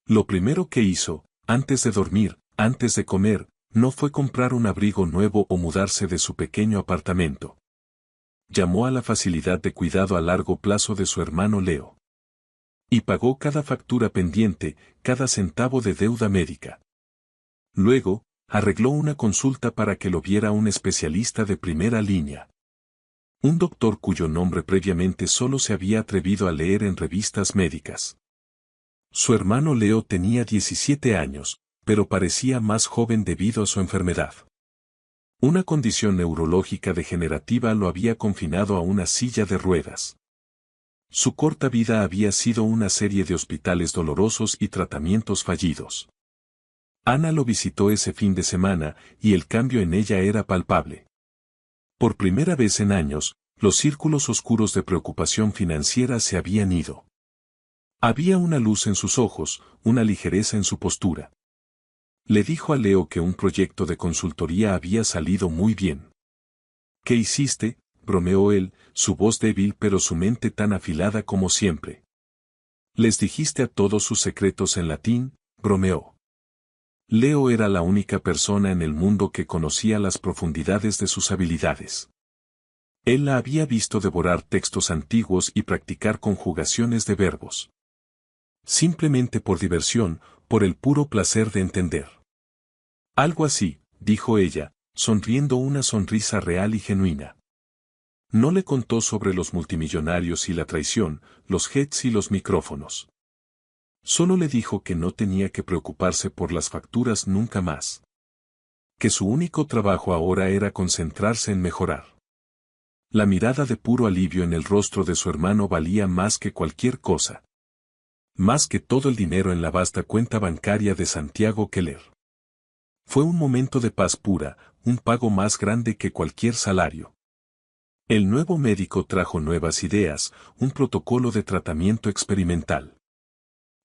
Lo primero que hizo, antes de dormir, antes de comer, no fue comprar un abrigo nuevo o mudarse de su pequeño apartamento. Llamó a la facilidad de cuidado a largo plazo de su hermano Leo. Y pagó cada factura pendiente, cada centavo de deuda médica. Luego, arregló una consulta para que lo viera un especialista de primera línea. Un doctor cuyo nombre previamente solo se había atrevido a leer en revistas médicas. Su hermano Leo tenía 17 años, pero parecía más joven debido a su enfermedad. Una condición neurológica degenerativa lo había confinado a una silla de ruedas. Su corta vida había sido una serie de hospitales dolorosos y tratamientos fallidos. Ana lo visitó ese fin de semana, y el cambio en ella era palpable. Por primera vez en años, los círculos oscuros de preocupación financiera se habían ido. Había una luz en sus ojos, una ligereza en su postura. Le dijo a Leo que un proyecto de consultoría había salido muy bien. ¿Qué hiciste?, bromeó él, su voz débil pero su mente tan afilada como siempre. ¿Les dijiste a todos sus secretos en latín?, bromeó. Leo era la única persona en el mundo que conocía las profundidades de sus habilidades. Él la había visto devorar textos antiguos y practicar conjugaciones de verbos. Simplemente por diversión, por el puro placer de entender. Algo así, dijo ella, sonriendo una sonrisa real y genuina. No le contó sobre los multimillonarios y la traición, los jets y los micrófonos. Solo le dijo que no tenía que preocuparse por las facturas nunca más. Que su único trabajo ahora era concentrarse en mejorar. La mirada de puro alivio en el rostro de su hermano valía más que cualquier cosa. Más que todo el dinero en la vasta cuenta bancaria de Santiago Keller. Fue un momento de paz pura, un pago más grande que cualquier salario. El nuevo médico trajo nuevas ideas, un protocolo de tratamiento experimental.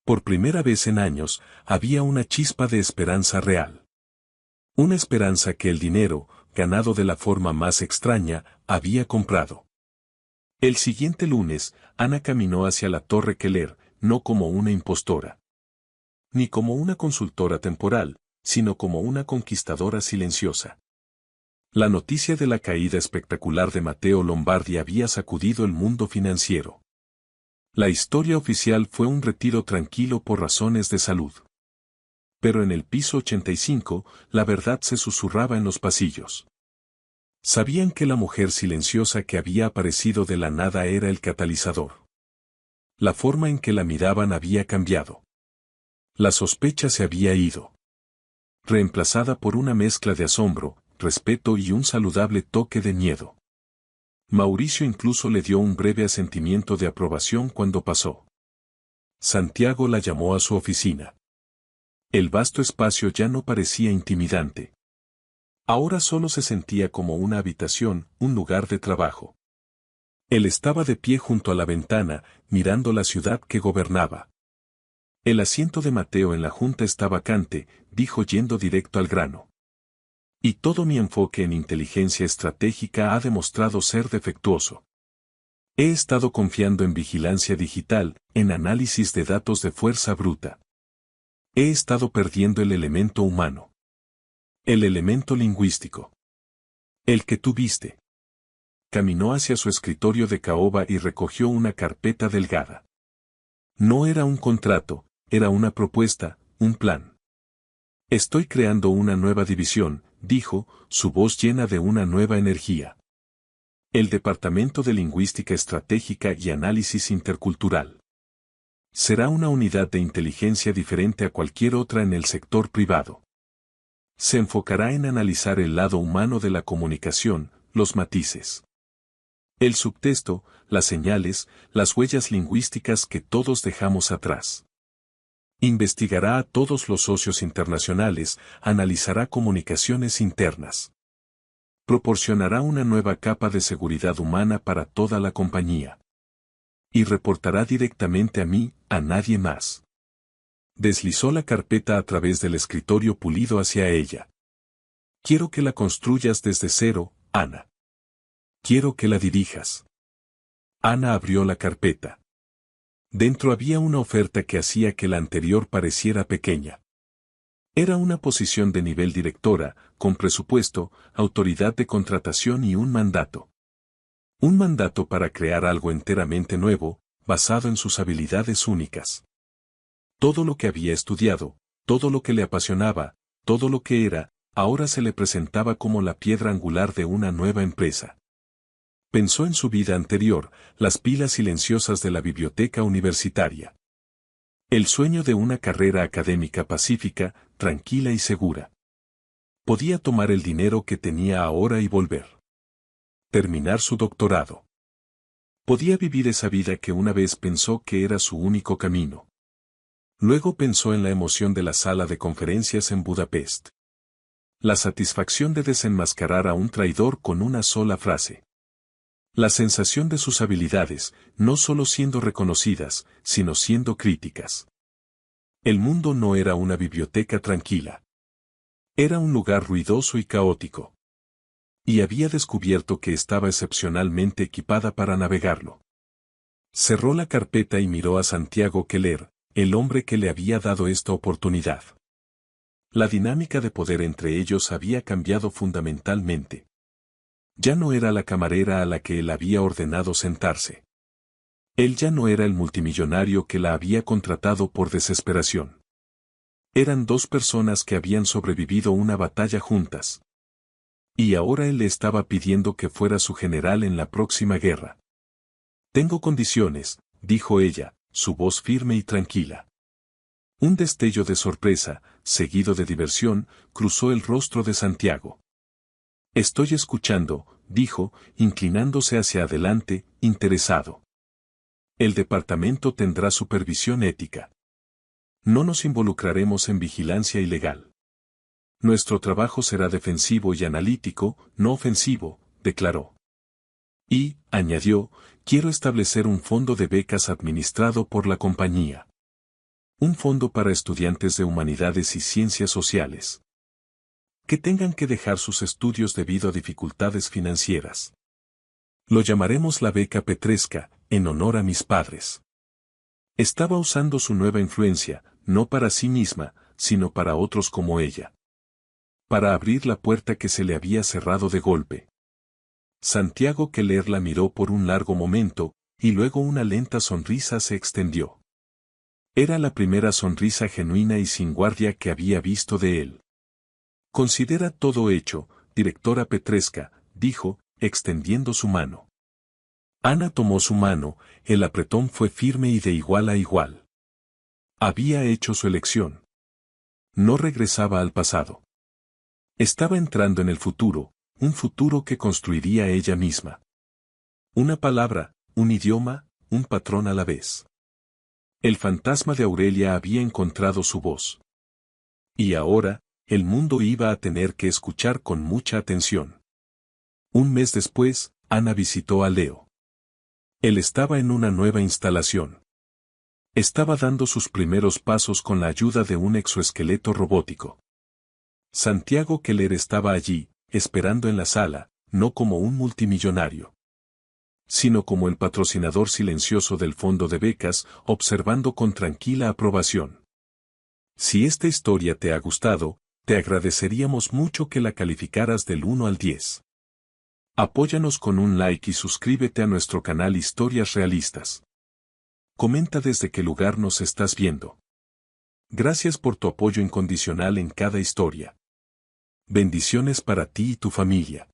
Por primera vez en años, había una chispa de esperanza real. Una esperanza que el dinero, ganado de la forma más extraña, había comprado. El siguiente lunes, Ana caminó hacia la Torre Keller, no como una impostora. Ni como una consultora temporal, sino como una conquistadora silenciosa. La noticia de la caída espectacular de Matteo Lombardi había sacudido el mundo financiero. La historia oficial fue un retiro tranquilo por razones de salud. Pero en el piso 85, la verdad se susurraba en los pasillos. Sabían que la mujer silenciosa que había aparecido de la nada era el catalizador. La forma en que la miraban había cambiado. La sospecha se había ido. Reemplazada por una mezcla de asombro, respeto y un saludable toque de miedo. Mauricio incluso le dio un breve asentimiento de aprobación cuando pasó. Santiago la llamó a su oficina. El vasto espacio ya no parecía intimidante. Ahora solo se sentía como una habitación, un lugar de trabajo. Él estaba de pie junto a la ventana, mirando la ciudad que gobernaba. El asiento de Mateo en la junta está vacante, dijo yendo directo al grano. Y todo mi enfoque en inteligencia estratégica ha demostrado ser defectuoso. He estado confiando en vigilancia digital, en análisis de datos de fuerza bruta. He estado perdiendo el elemento humano. El elemento lingüístico. El que tú viste. Caminó hacia su escritorio de caoba y recogió una carpeta delgada. No era un contrato, era una propuesta, un plan. Estoy creando una nueva división, dijo, su voz llena de una nueva energía. El Departamento de Lingüística Estratégica y Análisis Intercultural. Será una unidad de inteligencia diferente a cualquier otra en el sector privado. Se enfocará en analizar el lado humano de la comunicación, los matices. El subtexto, las señales, las huellas lingüísticas que todos dejamos atrás. Investigará a todos los socios internacionales, analizará comunicaciones internas. Proporcionará una nueva capa de seguridad humana para toda la compañía. Y reportará directamente a mí, a nadie más. Deslizó la carpeta a través del escritorio pulido hacia ella. Quiero que la construyas desde cero, Ana. Quiero que la dirijas. Ana abrió la carpeta. Dentro había una oferta que hacía que la anterior pareciera pequeña. Era una posición de nivel directora, con presupuesto, autoridad de contratación y un mandato. Un mandato para crear algo enteramente nuevo, basado en sus habilidades únicas. Todo lo que había estudiado, todo lo que le apasionaba, todo lo que era, ahora se le presentaba como la piedra angular de una nueva empresa. Pensó en su vida anterior, las pilas silenciosas de la biblioteca universitaria. El sueño de una carrera académica pacífica, tranquila y segura. Podía tomar el dinero que tenía ahora y volver. Terminar su doctorado. Podía vivir esa vida que una vez pensó que era su único camino. Luego pensó en la emoción de la sala de conferencias en Budapest. La satisfacción de desenmascarar a un traidor con una sola frase. La sensación de sus habilidades, no solo siendo reconocidas, sino siendo críticas. El mundo no era una biblioteca tranquila. Era un lugar ruidoso y caótico. Y había descubierto que estaba excepcionalmente equipada para navegarlo. Cerró la carpeta y miró a Santiago Keller, el hombre que le había dado esta oportunidad. La dinámica de poder entre ellos había cambiado fundamentalmente. Ya no era la camarera a la que él había ordenado sentarse. Él ya no era el multimillonario que la había contratado por desesperación. Eran dos personas que habían sobrevivido una batalla juntas. Y ahora él le estaba pidiendo que fuera su general en la próxima guerra. Tengo condiciones, dijo ella, su voz firme y tranquila. Un destello de sorpresa, seguido de diversión, cruzó el rostro de Santiago. Estoy escuchando, dijo, inclinándose hacia adelante, interesado. El departamento tendrá supervisión ética. No nos involucraremos en vigilancia ilegal. Nuestro trabajo será defensivo y analítico, no ofensivo, declaró. Y, añadió, quiero establecer un fondo de becas administrado por la compañía. Un fondo para estudiantes de humanidades y ciencias sociales. Que tengan que dejar sus estudios debido a dificultades financieras. Lo llamaremos la beca Petresca, en honor a mis padres. Estaba usando su nueva influencia, no para sí misma, sino para otros como ella. Para abrir la puerta que se le había cerrado de golpe. Santiago Keller la miró por un largo momento, y luego una lenta sonrisa se extendió. Era la primera sonrisa genuina y sin guardia que había visto de él. Considera todo hecho, directora Petresca, dijo, extendiendo su mano. Ana tomó su mano, el apretón fue firme y de igual a igual. Había hecho su elección. No regresaba al pasado. Estaba entrando en el futuro, un futuro que construiría ella misma. Una palabra, un idioma, un patrón a la vez. El fantasma de Aurelia había encontrado su voz. Y ahora, el mundo iba a tener que escuchar con mucha atención. Un mes después, Ana visitó a Leo. Él estaba en una nueva instalación. Estaba dando sus primeros pasos con la ayuda de un exoesqueleto robótico. Santiago Keller estaba allí, esperando en la sala, no como un multimillonario, sino como el patrocinador silencioso del fondo de becas, observando con tranquila aprobación. Si esta historia te ha gustado, te agradeceríamos mucho que la calificaras del 1 al 10. Apóyanos con un like y suscríbete a nuestro canal Historias Realistas. Comenta desde qué lugar nos estás viendo. Gracias por tu apoyo incondicional en cada historia. Bendiciones para ti y tu familia.